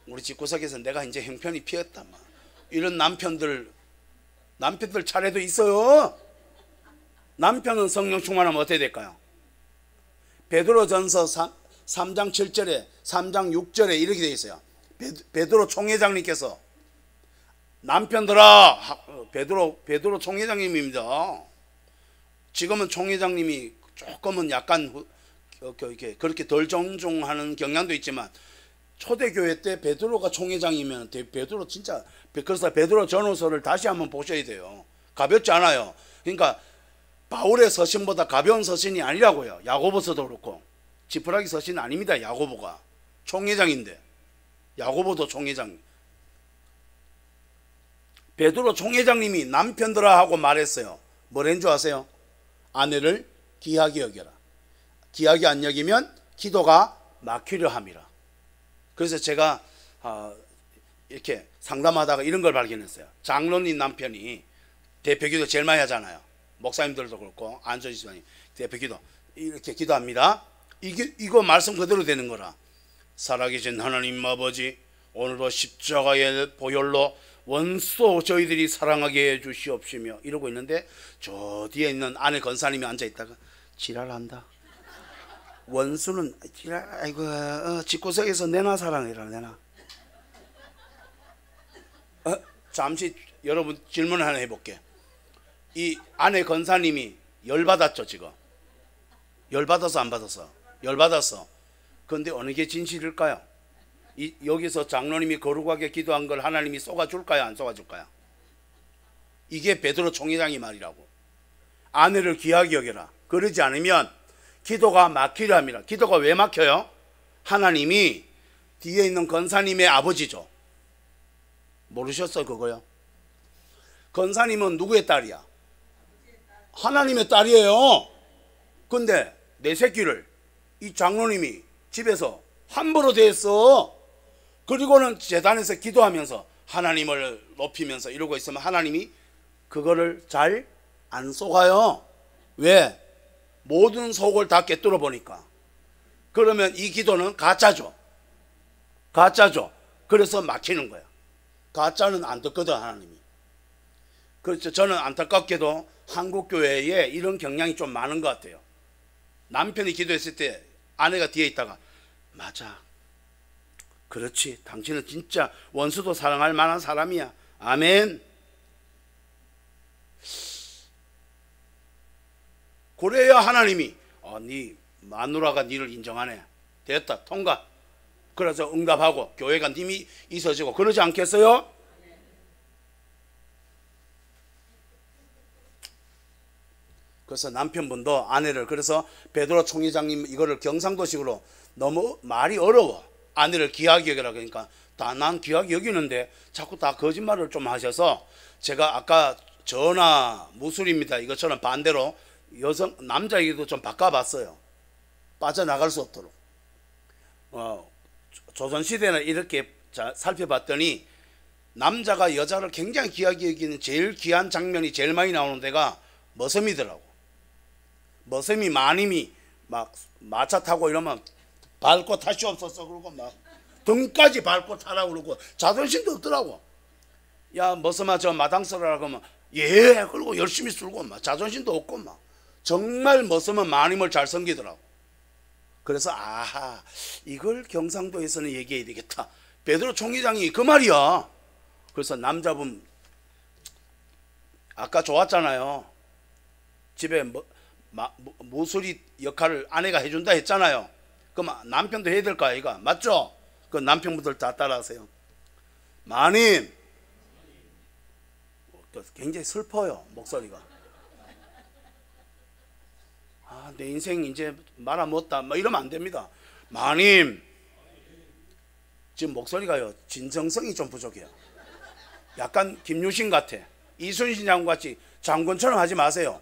[SPEAKER 2] 우리 집구석에서 내가 이제 형편이 피었다. 이런 남편들 차례도 있어요. 남편은 성령 충만하면 어떻게 될까요? 베드로전서 3장 7절에 3장 6절에 이렇게 되어 있어요. 베드로 총회장님께서 남편들아, 베드로 총회장님입니다. 지금은 총회장님이 조금은 약간 그렇게 덜 존중하는 경향도 있지만 초대교회 때 베드로가 총회장이면 베드로 진짜, 그래서 베드로 전후서를 다시 한번 보셔야 돼요. 가볍지 않아요. 그러니까 바울의 서신보다 가벼운 서신이 아니라고요. 야고보서도 그렇고 지푸라기 서신 아닙니다. 야고보가 총회장인데, 야고보도 총회장. 베드로 총회장님이 남편들아 하고 말했어요. 뭐랬는 줄 아세요? 아내를 귀하게 여겨라. 귀하게 안 여기면 기도가 막히려 함이라. 그래서 제가 이렇게 상담하다가 이런 걸 발견했어요. 장로님 남편이 대표기도 제일 많이 하잖아요. 목사님들도 그렇고 안전희 집사님 대표기도 이렇게 기도합니다. 이거 말씀 그대로 되는 거라. 살아계신 하나님 아버지, 오늘도 십자가의 보혈로 원수 저희들이 사랑하게 해 주시옵시며 이러고 있는데, 저 뒤에 있는 아내 권사님이 앉아있다가 지랄한다. 원수는 지랄, 아이고 집구석에서 내나 사랑해라. 내나. 잠시 여러분 질문 하나 해볼게. 이 아내 권사님이 열받았죠. 지금 열받아서 안 받았어? 열받았어. 그런데 어느 게 진실일까요? 여기서 장로님이 거룩하게 기도한 걸 하나님이 쏘아줄까요? 안 쏘아줄까요? 이게 베드로 총회장이 말이라고. 아내를 귀하게 여겨라. 그러지 않으면 기도가 막히려 합니다. 기도가 왜 막혀요? 하나님이 뒤에 있는 권사님의 아버지죠. 모르셨어요 그거요? 권사님은 누구의 딸이야? 하나님의 딸이에요. 근데 내 새끼를 이 장로님이 집에서 함부로 대했어. 그리고는 제단에서 기도하면서 하나님을 높이면서 이러고 있으면 하나님이 그거를 잘 안 속아요. 왜? 모든 속을 다 꿰뚫어 보니까. 그러면 이 기도는 가짜죠. 가짜죠. 그래서 막히는 거야. 가짜는 안 듣거든 하나님이. 그렇죠. 저는 안타깝게도 한국 교회에 이런 경향이 좀 많은 것 같아요. 남편이 기도했을 때 아내가 뒤에 있다가 맞아, 그렇지, 당신은 진짜 원수도 사랑할 만한 사람이야. 아멘. 그래야 하나님이 네 마누라가 니를 인정하네. 됐다, 통과. 그래서 응답하고 교회가 님이 있어지고 그러지 않겠어요? 그래서 남편분도 아내를, 그래서 베드로 총회장님 이거를 경상도식으로 너무 말이 어려워. 아내를 귀하게 여기라 그러니까 다 난 귀하게 여기는데 자꾸 다 거짓말을 좀 하셔서 제가 아까 전하 무술입니다 이것처럼 반대로 남자에게도 좀 바꿔봤어요. 빠져나갈 수 없도록. 조선시대는 이렇게 살펴봤더니 남자가 여자를 굉장히 귀하게 여기는 제일 귀한 장면이 제일 많이 나오는 데가 머슴이더라고. 머슴이 마님이 막 마차 타고 이러면 밟고 타시옵소서 그러고 막 등까지 밟고 타라고 그러고 자존심도 없더라고. 야 머슴아 저 마당 쓸어라 그러면 예 그러고 열심히 쓸고 막 자존심도 없고 막 정말 머슴은 마님을 잘 섬기더라고. 그래서 아하 이걸 경상도에서는 얘기해야 되겠다. 베드로 총회장이 그 말이야. 그래서 남자분 아까 좋았잖아요. 집에 모서리 역할을 아내가 해준다 했잖아요. 그럼 남편도 해야 될 거 아이가 맞죠? 그 남편분들 다 따라하세요. 마님 굉장히 슬퍼요 목소리가. 아, 내 인생 이제 말아먹었다 뭐 이러면 안 됩니다. 마님 지금 목소리가요 진정성이 좀 부족해요. 약간 김유신 같아. 이순신 장군 같이 장군처럼 하지 마세요.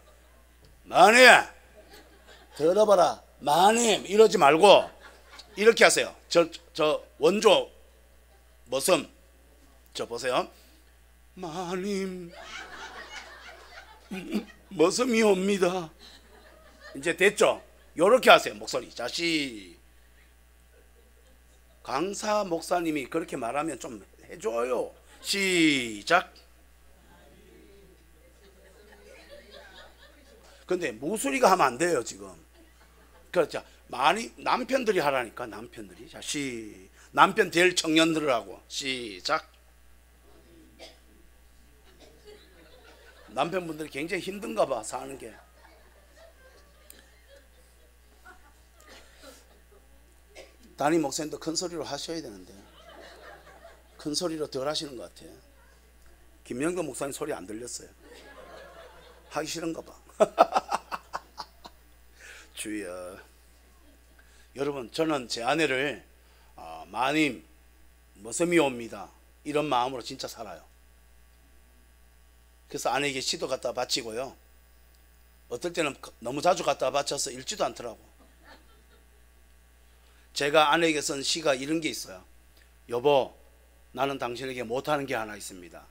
[SPEAKER 2] 마님 들어봐라 마님 이러지 말고 이렇게 하세요. 저 원조 머슴 저 보세요. 마님 머슴이 옵니다. 이제 됐죠? 요렇게 하세요 목소리. 자시 강사 목사님이 그렇게 말하면 좀 해줘요. 시작. 근데 무수리가 하면 안 돼요 지금. 그렇죠. 많이 남편들이 하라니까 남편들이. 자 남편 될 청년들을 하고 시작. 남편분들이 굉장히 힘든가 봐 사는 게. 담임 목사님도 큰 소리로 하셔야 되는데 큰 소리로 덜 하시는 것 같아요. 김영도 목사님 소리 안 들렸어요. 하기 싫은가 봐. 주여. 여러분 저는 제 아내를 마님 머슴이 옵니다 이런 마음으로 진짜 살아요. 그래서 아내에게 시도 갖다 바치고요. 어떨 때는 너무 자주 갖다 바쳐서 읽지도 않더라고. 제가 아내에게 쓴 시가 이런 게 있어요. 여보 나는 당신에게 못하는 게 하나 있습니다.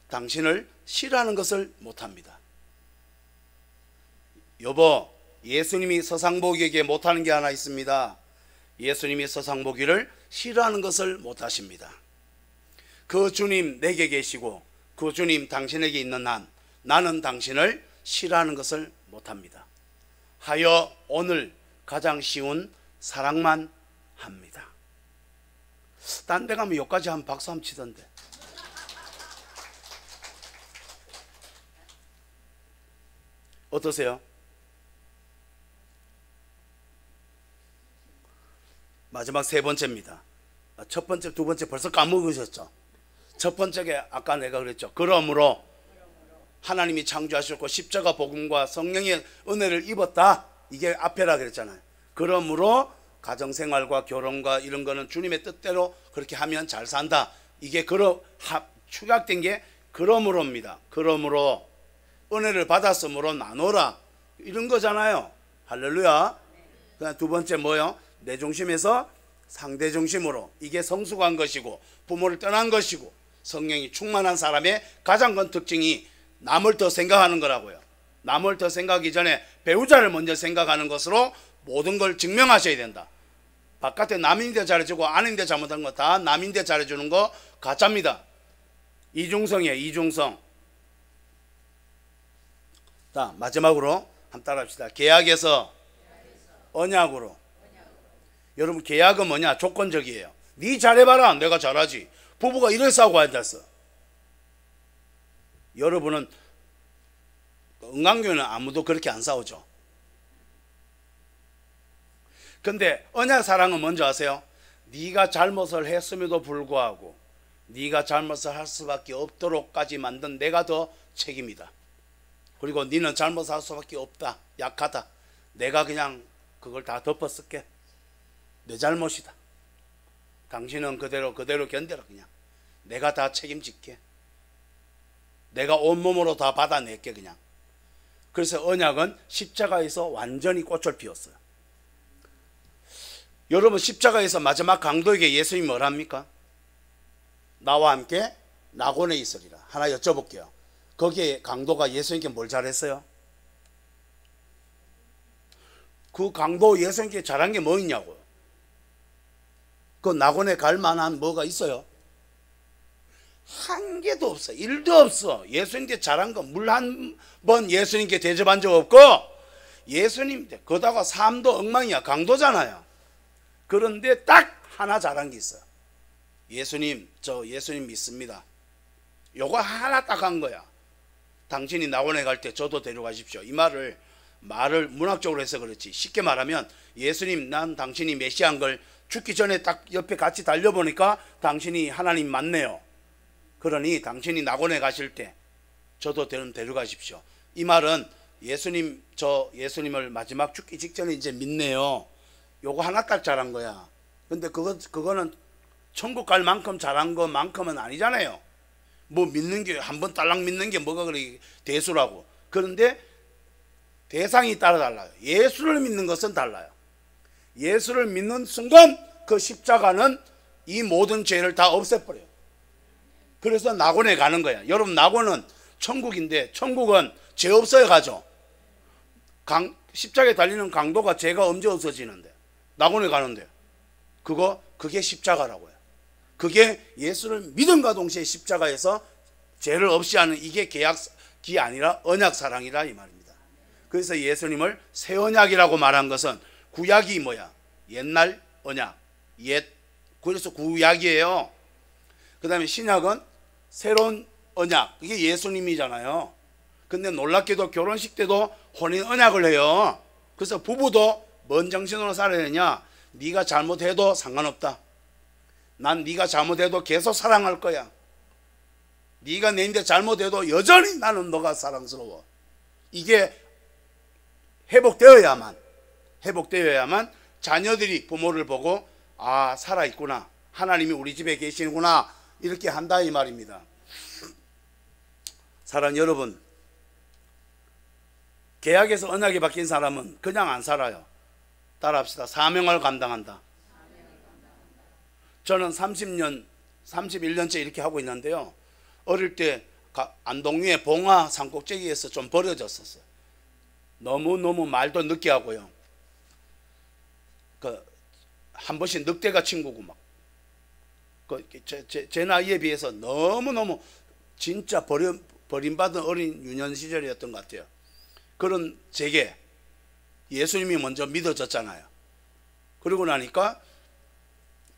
[SPEAKER 2] 당신을 싫어하는 것을 못합니다. 여보 예수님이 서상보기에게 못하는 게 하나 있습니다. 예수님이 서상보기를 싫어하는 것을 못하십니다. 그 주님 내게 계시고 그 주님 당신에게 있는 나는 당신을 싫어하는 것을 못합니다. 하여 오늘 가장 쉬운 사랑만 합니다. 딴 데 가면 여기까지 하면 박수 한번 치던데. 어떠세요? 마지막 세 번째입니다. 첫 번째, 두 번째 벌써 까먹으셨죠? 첫 번째가 아까 내가 그랬죠. 그러므로 하나님이 창조하셨고 십자가 복음과 성령의 은혜를 입었다. 이게 앞에라 그랬잖아요. 그러므로 가정생활과 결혼과 이런 거는 주님의 뜻대로 그렇게 하면 잘 산다. 이게 축약된 게 그러므로입니다. 그러므로 은혜를 받았으므로 나눠라 이런 거잖아요. 할렐루야. 그다음 두 번째 뭐요? 내 중심에서 상대 중심으로. 이게 성숙한 것이고 부모를 떠난 것이고 성령이 충만한 사람의 가장 큰 특징이 남을 더 생각하는 거라고요. 남을 더 생각하기 전에 배우자를 먼저 생각하는 것으로 모든 걸 증명하셔야 된다. 바깥에 남인데 잘해주고 아닌데 잘못한 거 다 남인데 잘해주는 거 가짜입니다. 이중성이에요. 이중성. 자 마지막으로 한번 따라합시다. 계약에서 언약으로. 여러분 계약은 뭐냐? 조건적이에요. 네 잘해봐라. 내가 잘하지. 부부가 이래 싸우고 앉았어. 여러분은 은강교회는 아무도 그렇게 안 싸우죠. 근데 언약 사랑은 뭔지 아세요? 네가 잘못을 했음에도 불구하고 네가 잘못을 할 수밖에 없도록까지 만든 내가 더 책임이다. 그리고 네는 잘못을 할 수밖에 없다. 약하다. 내가 그냥 그걸 다 덮어쓸게. 내 잘못이다. 당신은 그대로 견뎌라. 그냥 내가 다 책임질게. 내가 온몸으로 다 받아낼게. 그냥. 그래서 언약은 십자가에서 완전히 꽃을 피웠어요. 여러분, 십자가에서 마지막 강도에게 예수님이 뭘 합니까? 나와 함께 낙원에 있으리라. 하나 여쭤볼게요. 거기에 강도가 예수님께 뭘 잘했어요? 그 강도 예수님께 잘한 게 뭐 있냐고요? 그 낙원에 갈 만한 뭐가 있어요? 한 개도 없어. 1도 없어. 예수님께 잘한 거 물 한 번 예수님께 대접한 적 없고, 예수님 거다가 삶도 엉망이야. 강도잖아요. 그런데 딱 하나 잘한 게 있어요. 예수님, 저 예수님 믿습니다. 요거 하나 딱 한 거야. 당신이 낙원에 갈 때 저도 데려가십시오. 이 말을 문학적으로 해서 그렇지, 쉽게 말하면 예수님, 난 당신이 메시아인 걸 죽기 전에 딱 옆에 같이 달려보니까 당신이 하나님 맞네요. 그러니 당신이 낙원에 가실 때 저도 데려가십시오. 이 말은 예수님, 저 예수님을 마지막 죽기 직전에 이제 믿네요. 요거 하나 딱 잘한 거야. 근데 그거는 천국 갈 만큼 잘한 것만큼은 아니잖아요. 뭐 믿는 게, 한 번 딸랑 믿는 게 뭐가 그렇게 대수라고. 그런데 대상이 따라 달라요. 예수를 믿는 것은 달라요. 예수를 믿는 순간 그 십자가는 이 모든 죄를 다 없애버려요. 그래서 낙원에 가는 거야. 여러분, 낙원은 천국인데, 천국은 죄 없어야 가죠. 십자가에 달리는 강도가 죄가 언제 없어지는데? 낙원에 가는데. 그게 십자가라고요. 그게 예수를 믿음과 동시에 십자가에서 죄를 없이 하는, 이게 계약이 아니라 언약 사랑이라 이 말입니다. 그래서 예수님을 새 언약이라고 말한 것은, 구약이 뭐야? 옛날 언약, 그래서 구약이에요. 그 다음에 신약은 새로운 언약, 이게 예수님이잖아요. 근데 놀랍게도 결혼식 때도 혼인 언약을 해요. 그래서 부부도 뭔 정신으로 살아야 되냐? 네가 잘못해도 상관없다. 난 네가 잘못해도 계속 사랑할 거야. 네가 내인데 잘못해도 여전히 나는 너가 사랑스러워. 이게 회복되어야만 자녀들이 부모를 보고, 아, 살아있구나, 하나님이 우리 집에 계시는구나, 이렇게 한다 이 말입니다. 사랑하는 여러분, 계약에서 언약이 바뀐 사람은 그냥 안 살아요. 따라합시다. 사명을 감당한다. 저는 31년째 이렇게 하고 있는데요, 어릴 때 안동위의 봉화 산꼭대기에서 좀 버려졌었어요. 너무너무 말도 늦게 하고요. 한 번씩 늑대가 친구고 막. 제 나이에 비해서 너무너무 진짜 버림받은 어린 유년 시절이었던 것 같아요. 그런 제게 예수님이 먼저 믿어졌잖아요. 그러고 나니까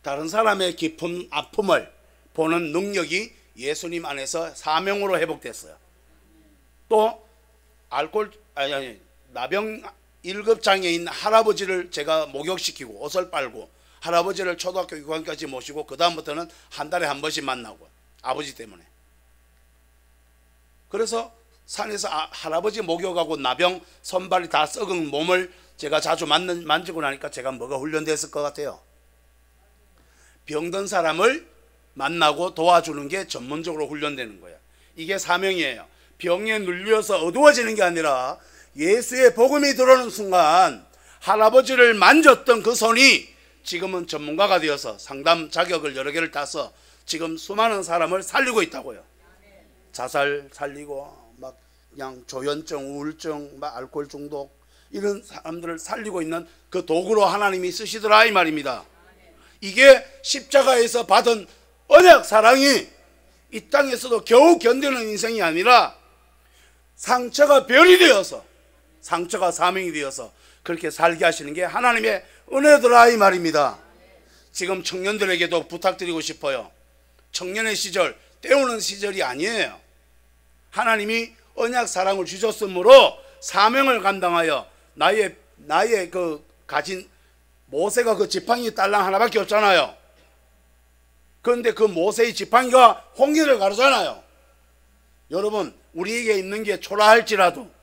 [SPEAKER 2] 다른 사람의 깊은 아픔을 보는 능력이 예수님 안에서 사명으로 회복됐어요. 또 나병 1급 장애인 할아버지를 제가 목욕시키고 옷을 빨고, 할아버지를 초등학교 6학년까지 모시고 그 다음부터는 한 달에 한 번씩 만나고, 아버지 때문에. 그래서 산에서 할아버지 목욕하고 나병 손발이 다 썩은 몸을 제가 자주 만지고 나니까 제가 뭐가 훈련됐을 것 같아요? 병든 사람을 만나고 도와주는 게 전문적으로 훈련되는 거예요. 이게 사명이에요. 병에 눌려서 어두워지는 게 아니라 예수의 복음이 들어오는 순간 할아버지를 만졌던 그 손이 지금은 전문가가 되어서 상담 자격을 여러 개를 따서 지금 수많은 사람을 살리고 있다고요. 자살 살리고, 막 그냥 조현증, 우울증, 막 알코올 중독, 이런 사람들을 살리고 있는 그 도구로 하나님이 쓰시더라 이 말입니다. 이게 십자가에서 받은 언약 사랑이 이 땅에서도 겨우 견디는 인생이 아니라 상처가 별이 되어서, 상처가 사명이 되어서 그렇게 살게 하시는 게 하나님의 은혜더라 이 말입니다. 지금 청년들에게도 부탁드리고 싶어요. 청년의 시절, 때우는 시절이 아니에요. 하나님이 언약 사랑을 주셨으므로 사명을 감당하여 나의 그 가진, 모세가 그 지팡이 딸랑 하나밖에 없잖아요. 그런데 그 모세의 지팡이가 홍해를 가르잖아요. 여러분, 우리에게 있는 게 초라할지라도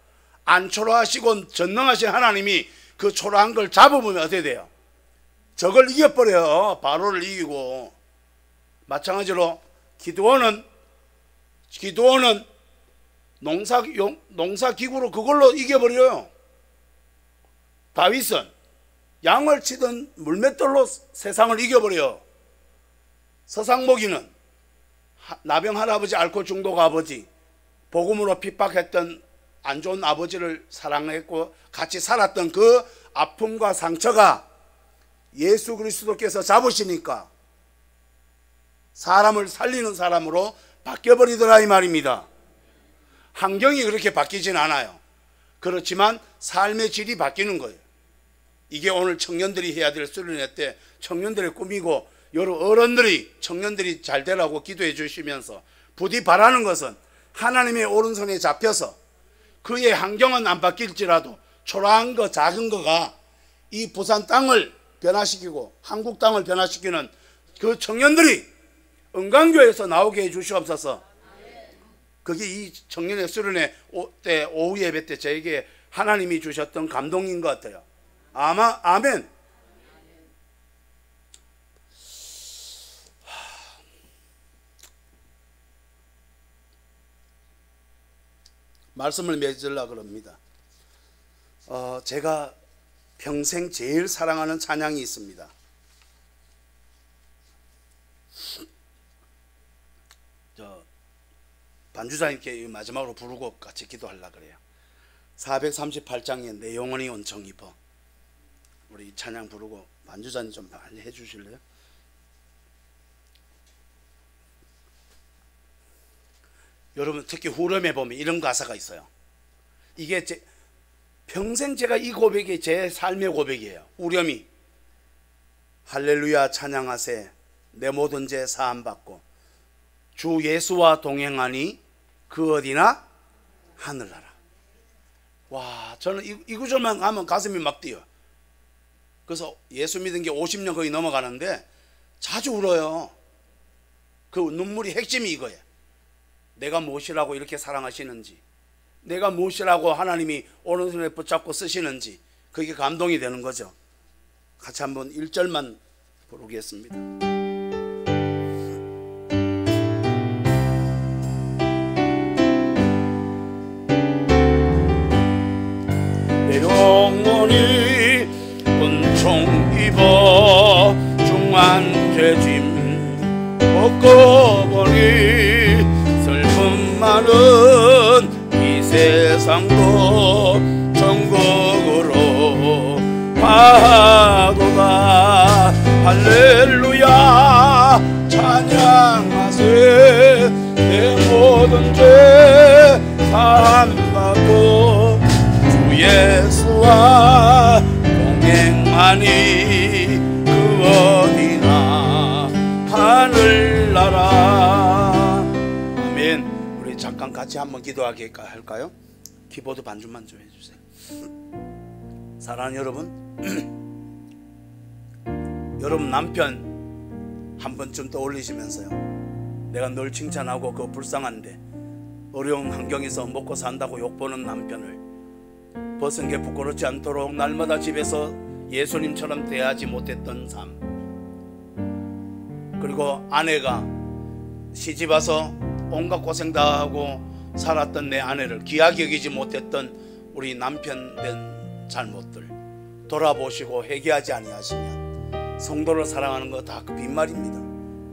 [SPEAKER 2] 안 초라하시고 전능하신 하나님이 그 초라한 걸 잡아보면 어떻게 돼요? 적을 이겨버려요. 바로를 이기고. 마찬가지로 기드온은 농사기구로 그걸로 이겨버려요. 다윗은 양을 치던 물맷돌로 세상을 이겨버려요. 서상목이는 나병 할아버지, 알코올 중독 아버지, 복음으로 핍박했던 안 좋은 아버지를 사랑했고 같이 살았던 그 아픔과 상처가 예수 그리스도께서 잡으시니까 사람을 살리는 사람으로 바뀌어버리더라 이 말입니다. 환경이 그렇게 바뀌진 않아요. 그렇지만 삶의 질이 바뀌는 거예요. 이게 오늘 청년들이 해야 될 수련회 때 청년들의 꿈이고, 여러 어른들이 청년들이 잘 되라고 기도해 주시면서 부디 바라는 것은 하나님의 오른손에 잡혀서 그의 환경은 안 바뀔지라도 초라한 거 작은 거가 이 부산 땅을 변화시키고 한국 땅을 변화시키는 그 청년들이 은강교회에서 나오게 해 주시옵소서. 그게 이 청년의 수련회 때 오후 예배 때 저에게 하나님이 주셨던 감동인 것 같아요. 아멘. 말씀을 맺으려고 그럽니다. 제가 평생 제일 사랑하는 찬양이 있습니다. 반주자님께 마지막으로 부르고 같이 기도하려고 그래요. 438장에 내 영혼이 온청 입어. 우리 찬양 부르고 반주자님 좀 많이 해주실래요? 여러분 특히 후렴에 보면 이런 가사가 있어요. 이게 평생 제가 이 고백이 제 삶의 고백이에요. 후렴이 할렐루야 찬양하세 내 모든 죄 사함받고 주 예수와 동행하니 그 어디나 하늘나라. 와, 저는 이 구절만 하면 가슴이 막 뛰어요. 그래서 예수 믿은 게 50년 거의 넘어가는데 자주 울어요. 그 눈물이 핵심이 이거예요. 내가 무엇이라고 이렇게 사랑하시는지, 내가 무엇이라고 하나님이 오른손에 붙잡고 쓰시는지, 그게 감동이 되는 거죠. 같이 한번 1절만 부르겠습니다. 내 영혼이 은총 입어 중한 죄짐 벗고 보니 슬픔 많은 이 세상도 천국으로 가도다. 할렐루야 찬양하세 내 모든 죄 사함받고 주 예수와 동행하니 그 어디나 하늘나라. 아멘. 우리 잠깐 같이 한번 기도하게 할까요? 키보드 반주만 좀 해주세요. 사랑하는 여러분, 여러분 남편 한 번쯤 떠올리시면서요, 내가 늘 칭찬하고 그 불쌍한데 어려운 환경에서 먹고 산다고 욕보는 남편을 벗은 게 부끄럽지 않도록 날마다 집에서 예수님처럼 대하지 못했던 삶, 그리고 아내가 시집와서 온갖 고생 다 하고 살았던 내 아내를 귀하게 여기지 못했던 우리 남편 된 잘못들 돌아보시고 회개하지 아니하시면 성도를 사랑하는 거 다 그 빈말입니다.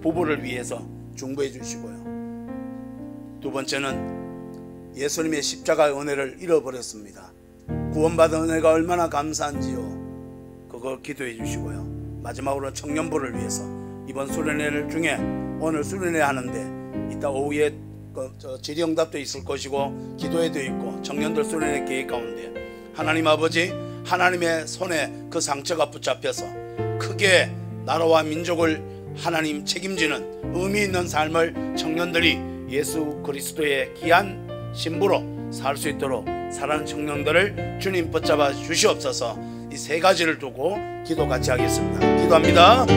[SPEAKER 2] 부부를 위해서 중보해 주시고요. 두 번째는 예수님의 십자가의 은혜를 잃어버렸습니다. 구원받은 은혜가 얼마나 감사한지요. 그걸 기도해 주시고요. 마지막으로 청년부를 위해서 이번 수련회 중에 오늘 수련회 하는데 이따 오후에 질의응답도 있을 것이고 기도회도 있고 청년들 수련회 계획 가운데 하나님 아버지, 하나님의 손에 그 상처가 붙잡혀서 크게 나라와 민족을 하나님 책임지는 의미 있는 삶을 청년들이 예수 그리스도의 귀한 신부로 살 수 있도록 사랑하는 청년들을 주님 붙잡아 주시옵소서. 이 세 가지를 두고 기도 같이 하겠습니다. 기도합니다.